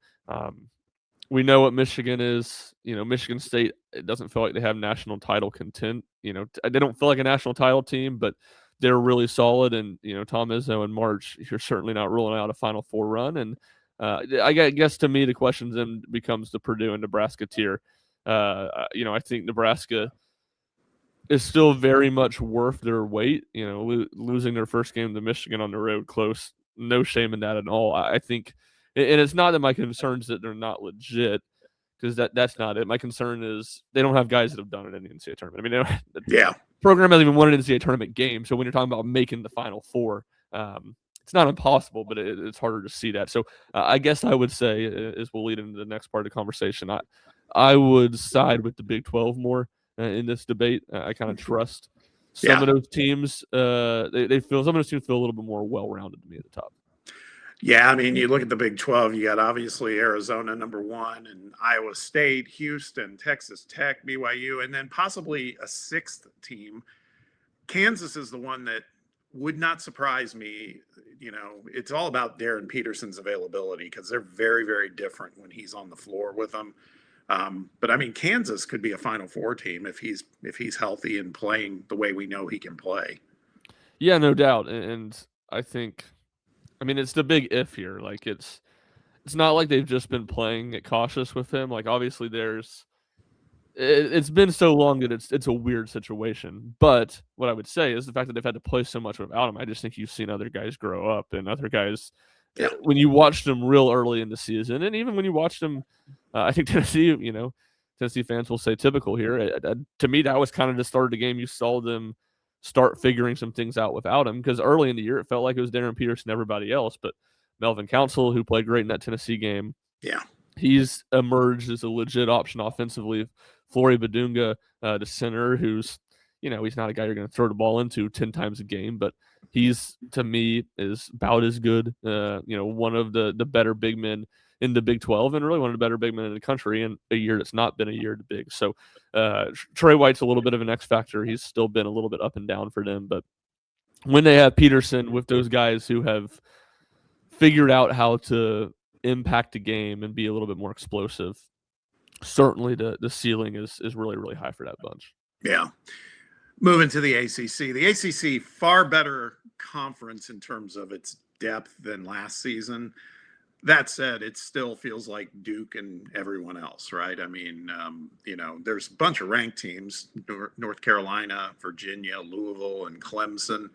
C: We know what Michigan is. Michigan State, it doesn't feel like they have national title content. They don't feel like a national title team, but they're really solid. And, Tom Izzo in March, you're certainly not ruling out a Final Four run. And I guess to me, the question then becomes the Purdue and Nebraska tier. I think Nebraska is still very much worth their weight. Losing their first game to Michigan on the road close, no shame in that at all. I think, and it's not that my concern is that they're not legit, because that's not it. My concern is they don't have guys that have done it in the NCAA tournament. I mean, the program hasn't even won an NCAA tournament game. So when you're talking about making the Final Four, it's not impossible, but it's harder to see that. So I guess I would say, as we'll lead into the next part of the conversation, I would side with the Big 12 more in this debate. I kind of trust some of those teams. Some of those teams feel a little bit more well-rounded to me at the top.
B: Yeah, I mean, you look at the Big 12, you got obviously Arizona #1 and Iowa State, Houston, Texas Tech, BYU, and then possibly a sixth team. Kansas is the one that would not surprise me. It's all about Darren Peterson's availability, because they're very, very different when he's on the floor with them. But I mean, Kansas could be a Final Four team if he's healthy and playing the way we know he can play.
C: Yeah, no doubt. And I think, it's the big if here. Like, it's not like they've just been playing it cautious with him. Like, obviously it's been so long that it's a weird situation. But what I would say is the fact that they've had to play so much without him, I just think you've seen other guys grow up, and other guys, when you watched them real early in the season, and even when you watched them, I think Tennessee fans will say typical here. To me, that was kind of the start of the game. You saw them start figuring some things out without him, because early in the year it felt like it was Darren Peterson and everybody else. But Melvin Council, who played great in that Tennessee game, he's emerged as a legit option offensively. Flory Badunga, the center, who's he's not a guy you're going to throw the ball into 10 times a game, but he's, to me, is about as good. One of the better big men in the Big 12, and really one of the better big men in the country in a year that's not been a year to big. So Trey White's a little bit of an X factor. He's still been a little bit up and down for them, but when they have Peterson with those guys who have figured out how to impact the game and be a little bit more explosive, certainly the ceiling is really, really high for that bunch.
B: Yeah. Moving to the ACC. The ACC, far better conference in terms of its depth than last season. That said, it still feels like Duke and everyone else, right? I mean, there's a bunch of ranked teams, North Carolina, Virginia, Louisville, and Clemson.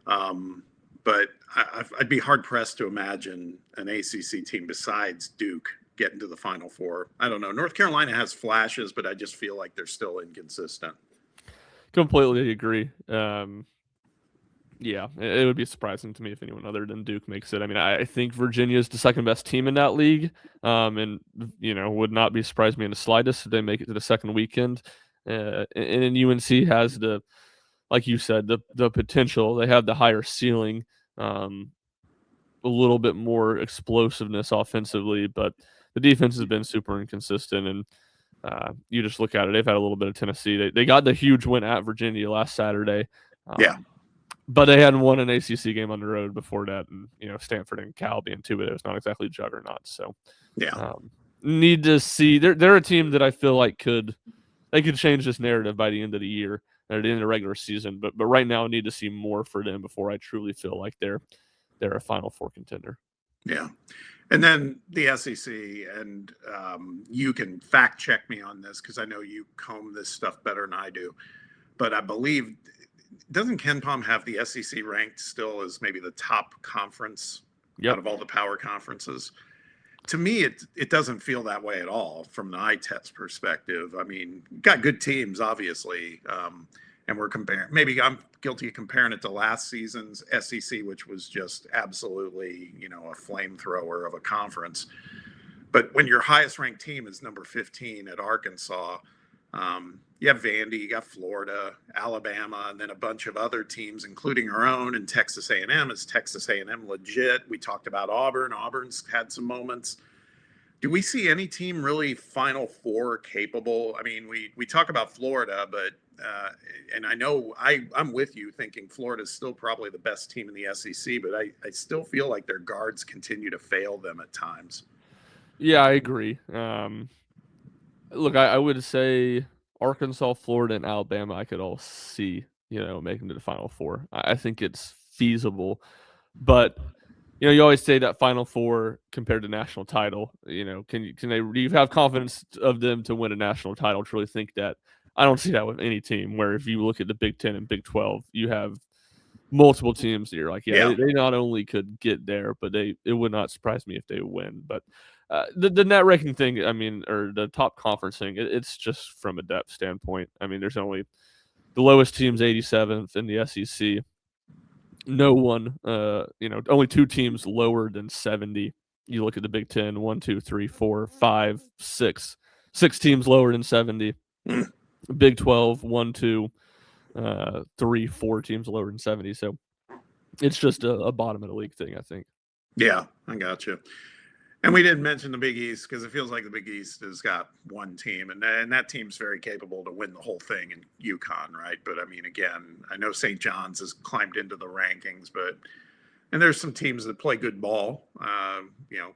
B: But I'd be hard-pressed to imagine an ACC team besides Duke getting to the Final Four. I don't know. North Carolina has flashes, but I just feel like they're still inconsistent.
C: Completely agree. Yeah, it would be surprising to me if anyone other than Duke makes it. I mean, I think Virginia is the second best team in that league, and would not be surprised me in the slightest if they make it to the second weekend. And UNC has like you said, the potential. They have the higher ceiling, a little bit more explosiveness offensively, but the defense has been super inconsistent. And you just look at it; they've had a little bit of Tennessee. They got the huge win at Virginia last Saturday. But they hadn't won an ACC game on the road before that, and Stanford and Cal being two, but it was not exactly juggernauts. So need to see. They're a team that I feel like could change this narrative by the end of the year, or at the end of the regular season. But right now, I need to see more for them before I truly feel like they're a Final Four contender.
B: Yeah. And then the SEC, and you can fact check me on this because I know you comb this stuff better than I do. But I believe, doesn't Ken Pom have the SEC ranked still as maybe the top conference out of all the power conferences? To me, it doesn't feel that way at all from the eye test perspective. I mean, got good teams, obviously. and we're comparing. Maybe I'm guilty of comparing it to last season's SEC, which was just absolutely, a flamethrower of a conference. But when your highest ranked team is number 15 at Arkansas, you have Vandy, you got Florida, Alabama, and then a bunch of other teams, including our own, and Texas A&M. Is Texas A&M legit? We talked about Auburn. Auburn's had some moments. Do we see any team really Final Four capable? I mean, we talk about Florida, but and I know I'm with you thinking Florida's still probably the best team in the SEC, but I still feel like their guards continue to fail them at times.
C: Yeah, I agree. Look, I would say Arkansas, Florida, and Alabama I could all see, making to the Final Four. I think it's feasible, but you always say that Final Four compared to national title. Do you have confidence of them to win a national title? To really think that? I don't see that with any team. Where if you look at the Big Ten and Big 12, you have multiple teams that you're like,
B: Yeah.
C: they not only could get there, but it would not surprise me if they win. But the net ranking thing, I mean, or the top conference thing, it's just from a depth standpoint. I mean, there's only the lowest team's 87th in the SEC. No one, only 2 teams lower than 70. You look at the Big Ten, 1, 2, 3, 4, 5, 6. 6 teams lower than 70. Big 12, 1, 2, 3, 4 teams lower than 70. So it's just a bottom of the league thing, I think.
B: Yeah, I got you. And we didn't mention the Big East because it feels like the Big East has got one team, and that team's very capable to win the whole thing in UConn, right? But I mean, again, I know St. John's has climbed into the rankings, and there's some teams that play good ball,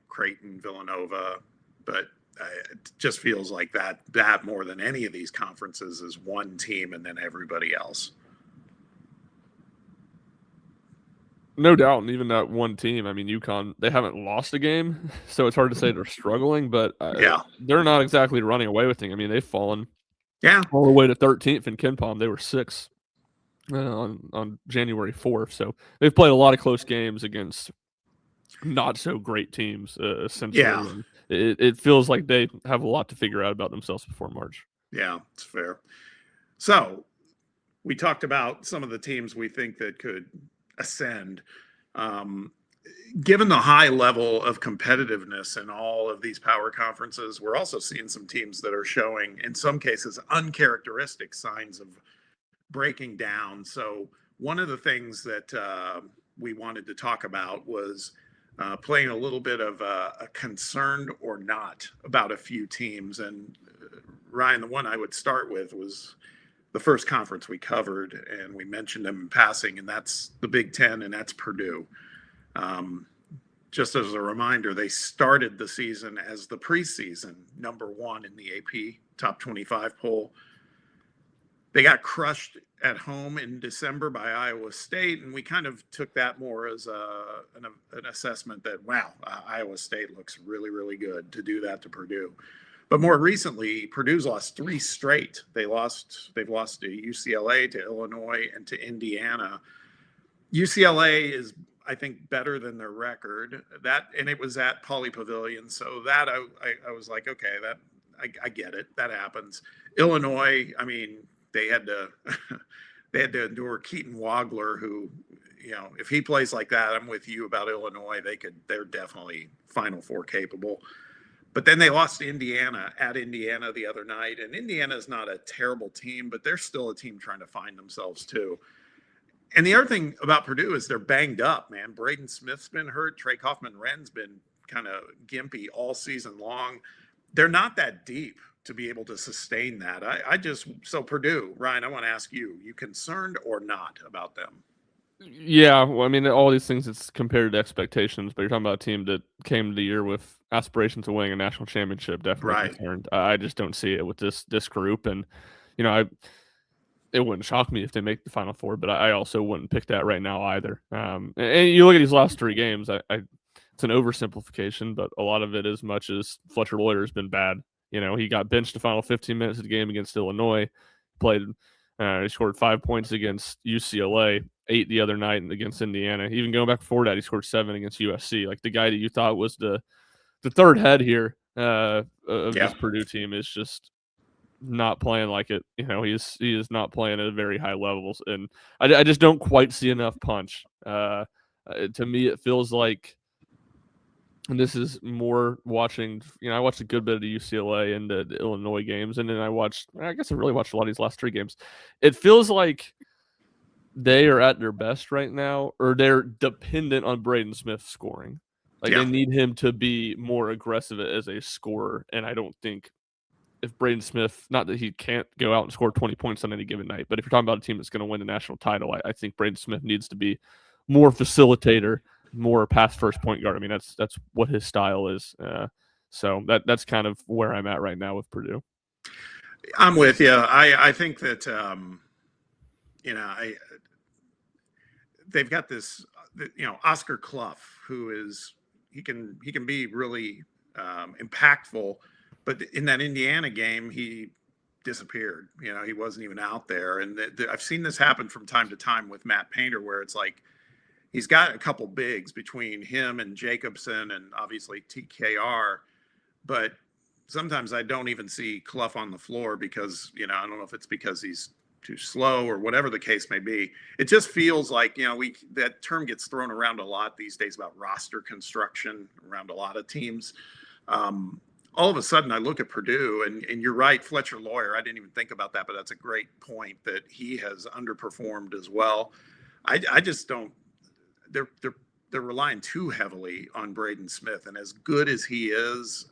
B: Creighton, Villanova, but it just feels like that more than any of these conferences is one team and then everybody else.
C: No doubt, and even that one team, I mean, UConn, they haven't lost a game, so it's hard to say they're struggling, but they're not exactly running away with things. I mean, they've fallen all the way to 13th in KenPom. They were 6th on January 4th, so they've played a lot of close games against not so great teams, essentially.
B: Yeah.
C: And it feels like they have a lot to figure out about themselves before March.
B: Yeah, it's fair. So we talked about some of the teams we think that could ascend. Given the high level of competitiveness in all of these power conferences, we're also seeing some teams that are showing, in some cases, uncharacteristic signs of breaking down. So one of the things that we wanted to talk about was playing a little bit of a concerned or not about a few teams. And Ryan, the one I would start with was the first conference we covered, and we mentioned them in passing, and that's the Big Ten, and that's Purdue. Just as a reminder, they started the season as the preseason number 1 in the AP Top 25 poll. They got crushed at home in December by Iowa State, and we kind of took that more as an assessment that, wow, Iowa State looks really, really good to do that to Purdue. But more recently, Purdue's lost 3 straight. They've lost to UCLA, to Illinois, and to Indiana. UCLA is, I think, better than their record. And it was at Pauley Pavilion, so that I was like, okay, that I get it. That happens. Illinois, I mean, they had to endure Keaton Wagler, who, if he plays like that, I'm with you about Illinois. They're definitely Final Four capable. But then they lost to Indiana at Indiana the other night. And Indiana is not a terrible team, but they're still a team trying to find themselves too. And the other thing about Purdue is they're banged up, man. Braden Smith's been hurt. Trey Kaufman-Wren's been kind of gimpy all season long. They're not that deep to be able to sustain that. So Purdue, Ryan, I want to ask you concerned or not about them?
C: Yeah, well, I mean, all these things, it's compared to expectations, but you're talking about a team that came to the year with aspirations of winning a national championship. Definitely concerned. I just don't see it with this group, and it wouldn't shock me if they make the Final Four, but I also wouldn't pick that right now either. And you look at these last 3 games, it's an oversimplification, but a lot of it, as much as Fletcher Loyer has been bad. He got benched the final 15 minutes of the game against Illinois, played. He scored 5 points against UCLA, 8 the other night against Indiana. Even going back before that, he scored 7 against USC. Like, the guy that you thought was the third head here of this Purdue team is just not playing like it. He is not playing at very high levels, and I just don't quite see enough punch. To me, it feels like, and this is more watching. I watched a good bit of the UCLA and the Illinois games, and then I guess I really watched a lot of these last 3 games. It feels like they are at their best right now, or they're dependent on Braden Smith scoring. Like, they need him to be more aggressive as a scorer, and I don't think if Braden Smith, not that he can't go out and score 20 points on any given night, but if you're talking about a team that's going to win the national title, I think Braden Smith needs to be more facilitator, more pass first point guard. I mean, that's what his style is. So that's kind of where I'm at right now with Purdue.
B: I'm with you. I think that they've got this Oscar Clough, who is he can be really impactful, but in that Indiana game he disappeared. He wasn't even out there, and I've seen this happen from time to time with Matt Painter, where it's like he's got a couple bigs between him and Jacobson and obviously TKR, but sometimes I don't even see Clough on the floor because, I don't know if it's because he's too slow or whatever the case may be. It just feels like, that term gets thrown around a lot these days about roster construction around a lot of teams. All of a sudden I look at Purdue and you're right, Fletcher Lawyer, I didn't even think about that, but that's a great point that he has underperformed as well. I just don't, they're relying too heavily on Braden Smith, and as good as he is,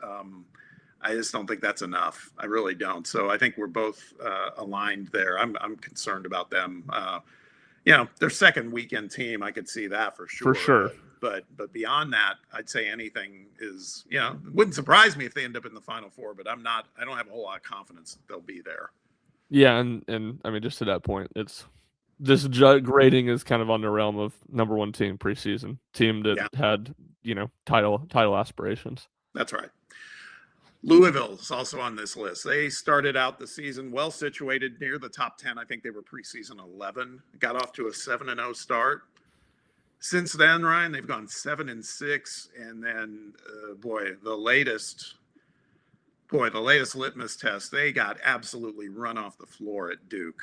B: I just don't think that's enough. I really don't. So I think we're both aligned there. I'm concerned about them. Their second weekend team, I could see that for sure.
C: For sure.
B: But beyond that, I'd say anything is, it wouldn't surprise me if they end up in the Final Four, but I don't have a whole lot of confidence that they'll be there.
C: Yeah, and I mean, just to that point, this grading is kind of on the realm of number 1 team preseason, team that had, title aspirations.
B: That's right. Louisville is also on this list. They started out the season well situated near the top 10. I think they were preseason 11. Got off to a 7-0 start. Since then, Ryan, they've gone 7-6, and then the latest litmus test, they got absolutely run off the floor at Duke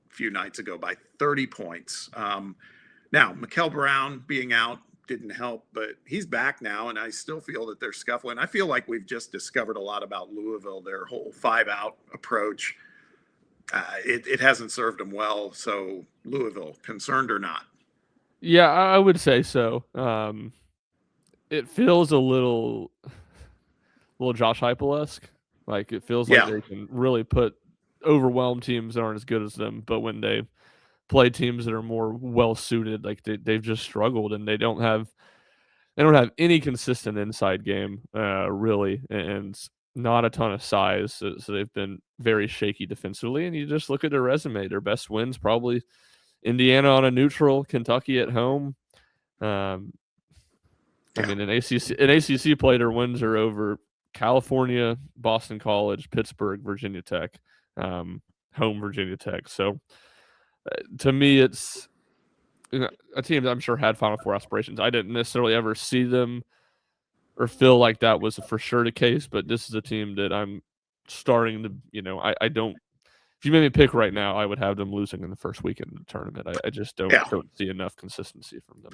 B: a few nights ago by 30 points. Now, Mikel Brown being out didn't help, but he's back now, and I still feel that they're scuffling. I feel like we've just discovered a lot about Louisville, their whole 5-out approach. It hasn't served them well. So Louisville, concerned or not?
C: Yeah, I would say so. It feels a little Josh Heupel-esque. Like, it feels like they can really overwhelm teams that aren't as good as them, but when they play teams that are more well suited, like they've just struggled, and they don't have any consistent inside game, really, and not a ton of size. So they've been very shaky defensively. And you just look at their resume; their best wins probably Indiana on a neutral, Kentucky at home. I mean, an ACC play, their wins are over California, Boston College, Pittsburgh, Virginia Tech, home Virginia Tech. So to me, it's a team that I'm sure had Final Four aspirations. I didn't necessarily ever see them or feel like that was for sure the case, but this is a team that I'm starting to, I don't. If you made me pick right now, I would have them losing in the first weekend of the tournament. I just don't see enough consistency from them.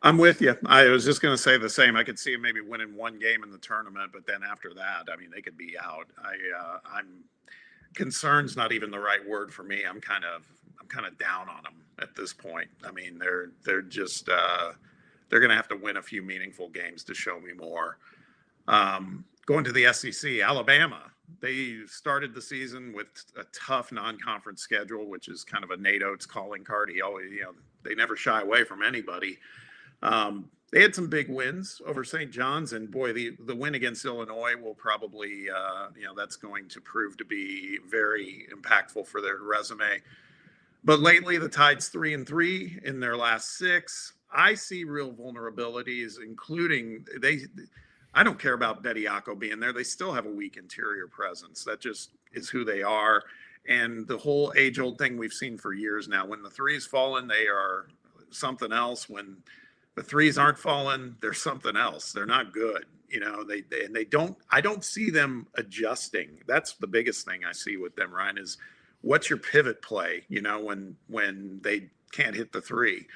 B: I'm with you. I was just going to say the same. I could see them maybe winning one game in the tournament, but then after that, I mean, they could be out. I'm concerned's not even the right word for me. I'm kind of down on them at this point. I mean, they're just they're going to have to win a few meaningful games to show me more. Going to the SEC, Alabama. They started the season with a tough non-conference schedule, which is kind of a Nate Oates calling card. He always, they never shy away from anybody. They had some big wins over St. John's, and boy, the win against Illinois will probably, that's going to prove to be very impactful for their resume. But lately, the Tide's 3-3 in their last 6. I see real vulnerabilities, including I don't care about Bediako being there. They still have a weak interior presence. That just is who they are. And the whole age-old thing we've seen for years now, when the threes falling, they are something else. When the threes aren't falling, they're something else. They're not good. I don't see them adjusting. That's the biggest thing I see with them, Ryan, is what's your pivot play, when they can't hit the three.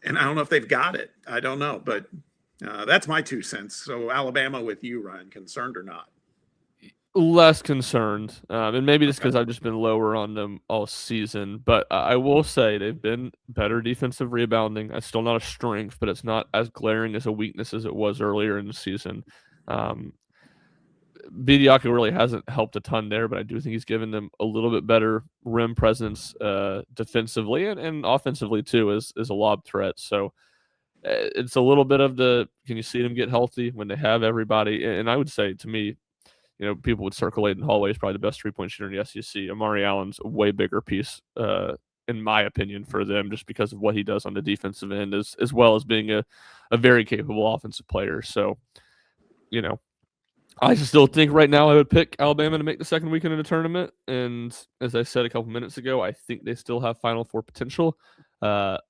B: And I don't know if they've got it. I don't know, but that's my 2 cents. So Alabama with you, Ryan, concerned or not?
C: Less concerned, and maybe just
B: Okay.
C: because I've just been lower on them all season. But I will say they've been better defensive rebounding. It's still not a strength, but it's not as glaring as a weakness as it was earlier in the season. Um, Bediako really hasn't helped a ton there, but I do think he's given them a little bit better rim presence defensively and offensively too, as a lob threat. So it's a little bit of can you see them get healthy when they have everybody? And I would say, to me, people would circulate in hallways, probably the best 3-point shooter in the SEC. Amari Allen's a way bigger piece, in my opinion, for them, just because of what he does on the defensive end, as well as being a very capable offensive player. So, you know, I still think right now I would pick Alabama to make the second weekend of the tournament. And as I said a couple minutes ago, I think they still have Final Four potential.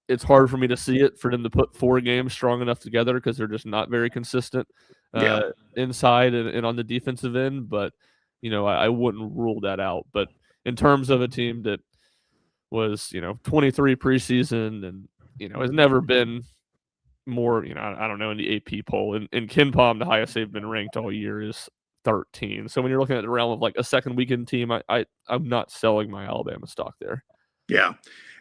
C: It's hard for me to see it for them to put 4 games strong enough together because they're just not very consistent
B: Yeah.
C: inside and on the defensive end. But, I wouldn't rule that out. But in terms of a team that was, 23 preseason and, has never been more, I don't know, in the AP poll. In KenPom, the highest they've been ranked all year is 13. So when you're looking at the realm of like a second weekend team, I'm not selling my Alabama stock there.
B: Yeah.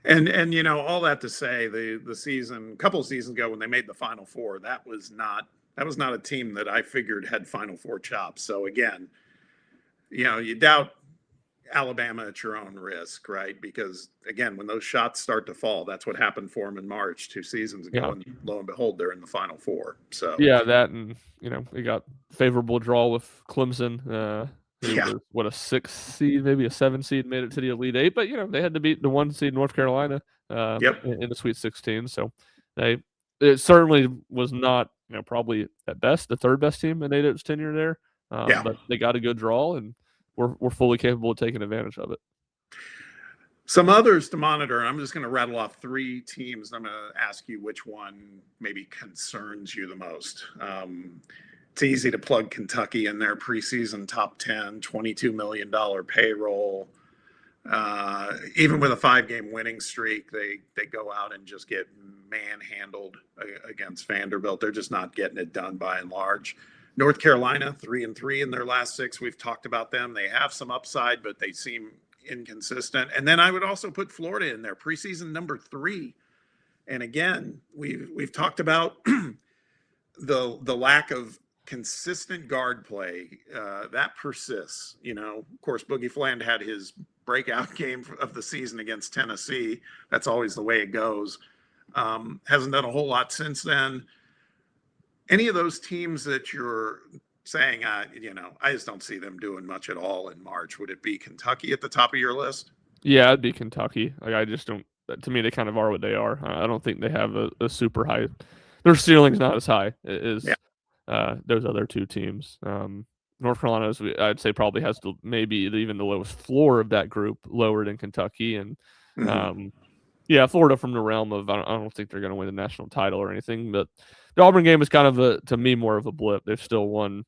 B: And all that to say, the season, a couple of seasons ago when they made the Final Four, that was not a team that I figured had Final Four chops. So again, you doubt Alabama at your own risk, right? Because again, when those shots start to fall, that's what happened for them in March 2 seasons ago,
C: Yeah.
B: and lo and behold, they're in the Final Four. So
C: Yeah, that, and they got favorable draw with Clemson, who
B: Yeah.
C: was a 6 seed, maybe a 7 seed, made it to the Elite Eight, but they had to beat the 1 seed North Carolina
B: Yep.
C: in the Sweet 16. So it certainly was not, probably at best the third best team in NATO's tenure there.
B: Yeah.
C: But they got a good draw, and we're fully capable of taking advantage of it.
B: Some others to monitor. I'm just going to rattle off 3 teams. I'm going to ask you which one maybe concerns you the most. It's easy to plug Kentucky in their preseason top 10, $22 million payroll. Even with a 5-game winning streak, they go out and just get manhandled against Vanderbilt. They're just not getting it done by and large. North Carolina, 3-3 in their last 6. We've talked about them. They have some upside, but they seem inconsistent. And then I would also put Florida in there, preseason number 3. And again, we've talked about the lack of consistent guard play that persists. Of course, Boogie Fland had his breakout game of the season against Tennessee. That's always the way it goes. Hasn't done a whole lot since then. Any of those teams that you're saying, I just don't see them doing much at all in March. Would it be Kentucky at the top of your list?
C: Yeah, it'd be Kentucky. Like, I just don't. To me, they kind of are what they are. I don't think they have a super high. Their ceiling's not as high as those other 2 teams. North Carolina, I'd say, probably has maybe even the lowest floor of that group, lower than Kentucky, and Florida from the realm of I don't think they're going to win the national title or anything. But the Auburn game is kind of to me more of a blip. They've still won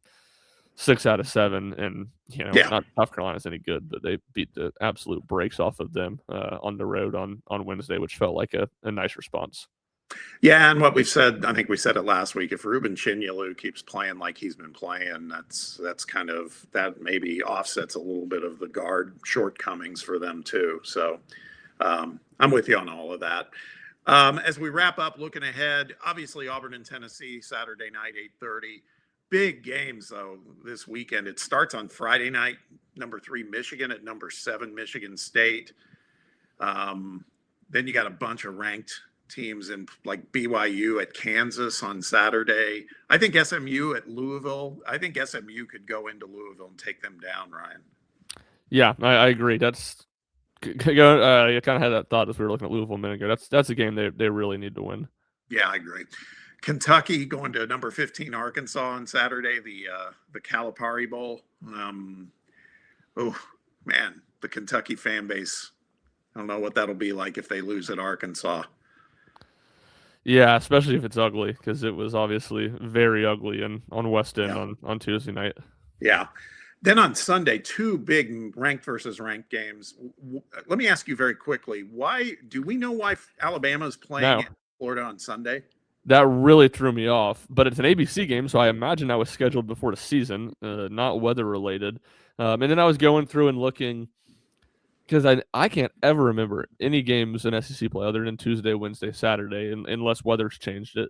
C: 6 out of 7, and not South Carolina's any good, but they beat the absolute brakes off of them on the road on Wednesday, which felt like a nice response.
B: Yeah, and what we've said, I think we said it last week. If Ruben Chinyelu keeps playing like he's been playing, that's kind of that maybe offsets a little bit of the guard shortcomings for them too. So I'm with you on all of that. As we wrap up, looking ahead, obviously Auburn and Tennessee Saturday night, 8:30. Big games though this weekend. It starts on Friday night. Number 3 Michigan at number 7 Michigan State. Then you got a bunch of ranked teams in like BYU at Kansas on Saturday. I think SMU at Louisville. I think SMU could go into Louisville and take them down, Ryan.
C: Yeah, I agree. That's I kind of had that thought as we were looking at Louisville a minute ago. That's a game they really need to win.
B: Yeah, I agree. Kentucky going to number 15 Arkansas on Saturday, the Calipari Bowl. Oh man, the Kentucky fan base. I don't know what that'll be like if they lose at Arkansas.
C: Yeah, especially if it's ugly, because it was obviously very ugly on West End
B: Yeah.
C: on Tuesday night.
B: Yeah. Then on Sunday, two big ranked versus ranked games. Let me ask you very quickly, why do we know why Alabama is playing
C: Now,
B: in Florida on Sunday?
C: that really threw me off, but it's an ABC game, so I imagine that was scheduled before the season, not weather related. And then I was going through and looking because I can't ever remember any games in SEC play other than Tuesday, Wednesday, Saturday, unless weather's changed it.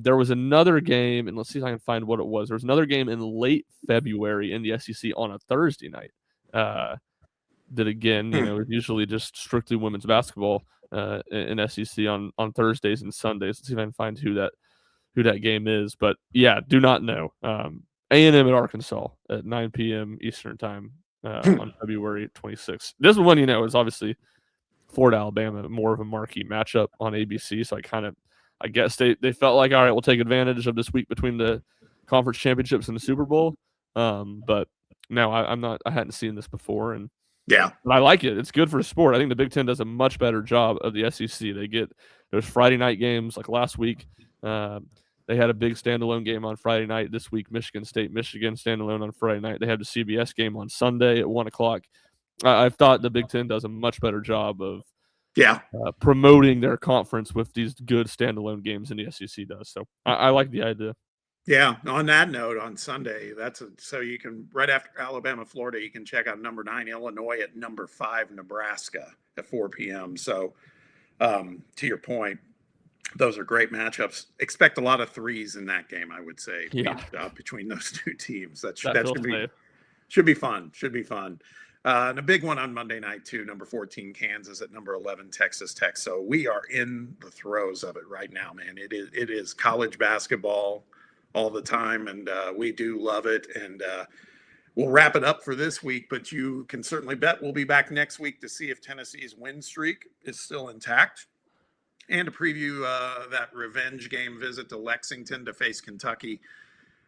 C: There was another game, and let's see if I can find what it was. There was another game in late February in the SEC on a Thursday night. That again, is usually just strictly women's basketball in SEC on Thursdays and Sundays. Let's see if I can find who that game is. But yeah, do not know. A&M at Arkansas at 9 p.m. Eastern time on February 26th. This one, is obviously Florida, Alabama, more of a marquee matchup on ABC. So I guess they felt like, all right, we'll take advantage of this week between the conference championships and the Super Bowl. But no, I hadn't seen this before, and
B: Yeah.
C: I like it. It's good for sport. I think the Big Ten does a much better job of the SEC. They get those Friday night games like last week. They had a big standalone game on Friday night. This week, Michigan State, Michigan standalone on Friday night. They have the CBS game on Sunday at 1:00. I've thought the Big Ten does a much better job of promoting their conference with these good standalone games than the SEC does. So I like the idea.
B: Yeah. On that note, on Sunday, so you can, right after Alabama, Florida, you can check out number 9 Illinois at number 5 Nebraska at 4 p.m. So to your point, those are great matchups. Expect a lot of threes in that game, I would say.
C: Yeah.
B: Between those two teams, that
C: feels safe.
B: should be fun. Should be fun. And a big one on Monday night too. Number 14 Kansas at number 11 Texas Tech. So we are in the throes of it right now, man. It is college basketball all the time, and we do love it. And we'll wrap it up for this week, but you can certainly bet we'll be back next week to see if Tennessee's win streak is still intact, and to preview that revenge game visit to Lexington to face Kentucky.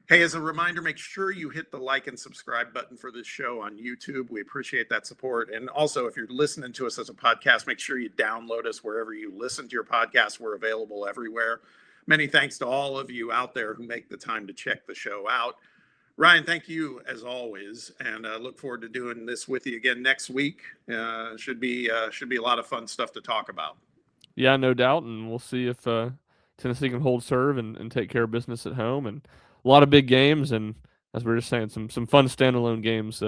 B: Hey, as a reminder, make sure you hit the like and subscribe button for this show on YouTube. We appreciate that support. And also, if you're listening to us as a podcast, make sure you download us wherever you listen to your podcast. We're available everywhere. Many thanks to all of you out there who make the time to check the show out. Ryan, thank you as always, and look forward to doing this with you again next week. Should be a lot of fun stuff to talk about.
C: Yeah, no doubt, and we'll see if Tennessee can hold serve and take care of business at home, and a lot of big games, and as we were just saying, some fun standalone games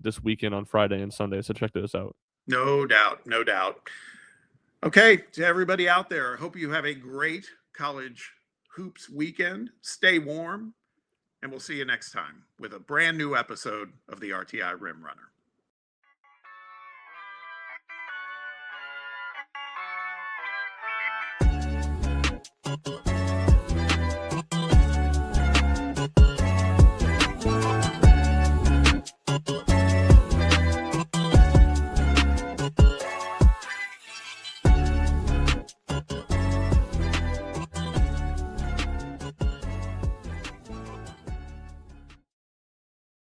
C: this weekend on Friday and Sunday. So check those out.
B: No doubt, no doubt. Okay, to everybody out there, I hope you have a great college hoops weekend. Stay warm, and we'll see you next time with a brand new episode of the RTI Rim Runner.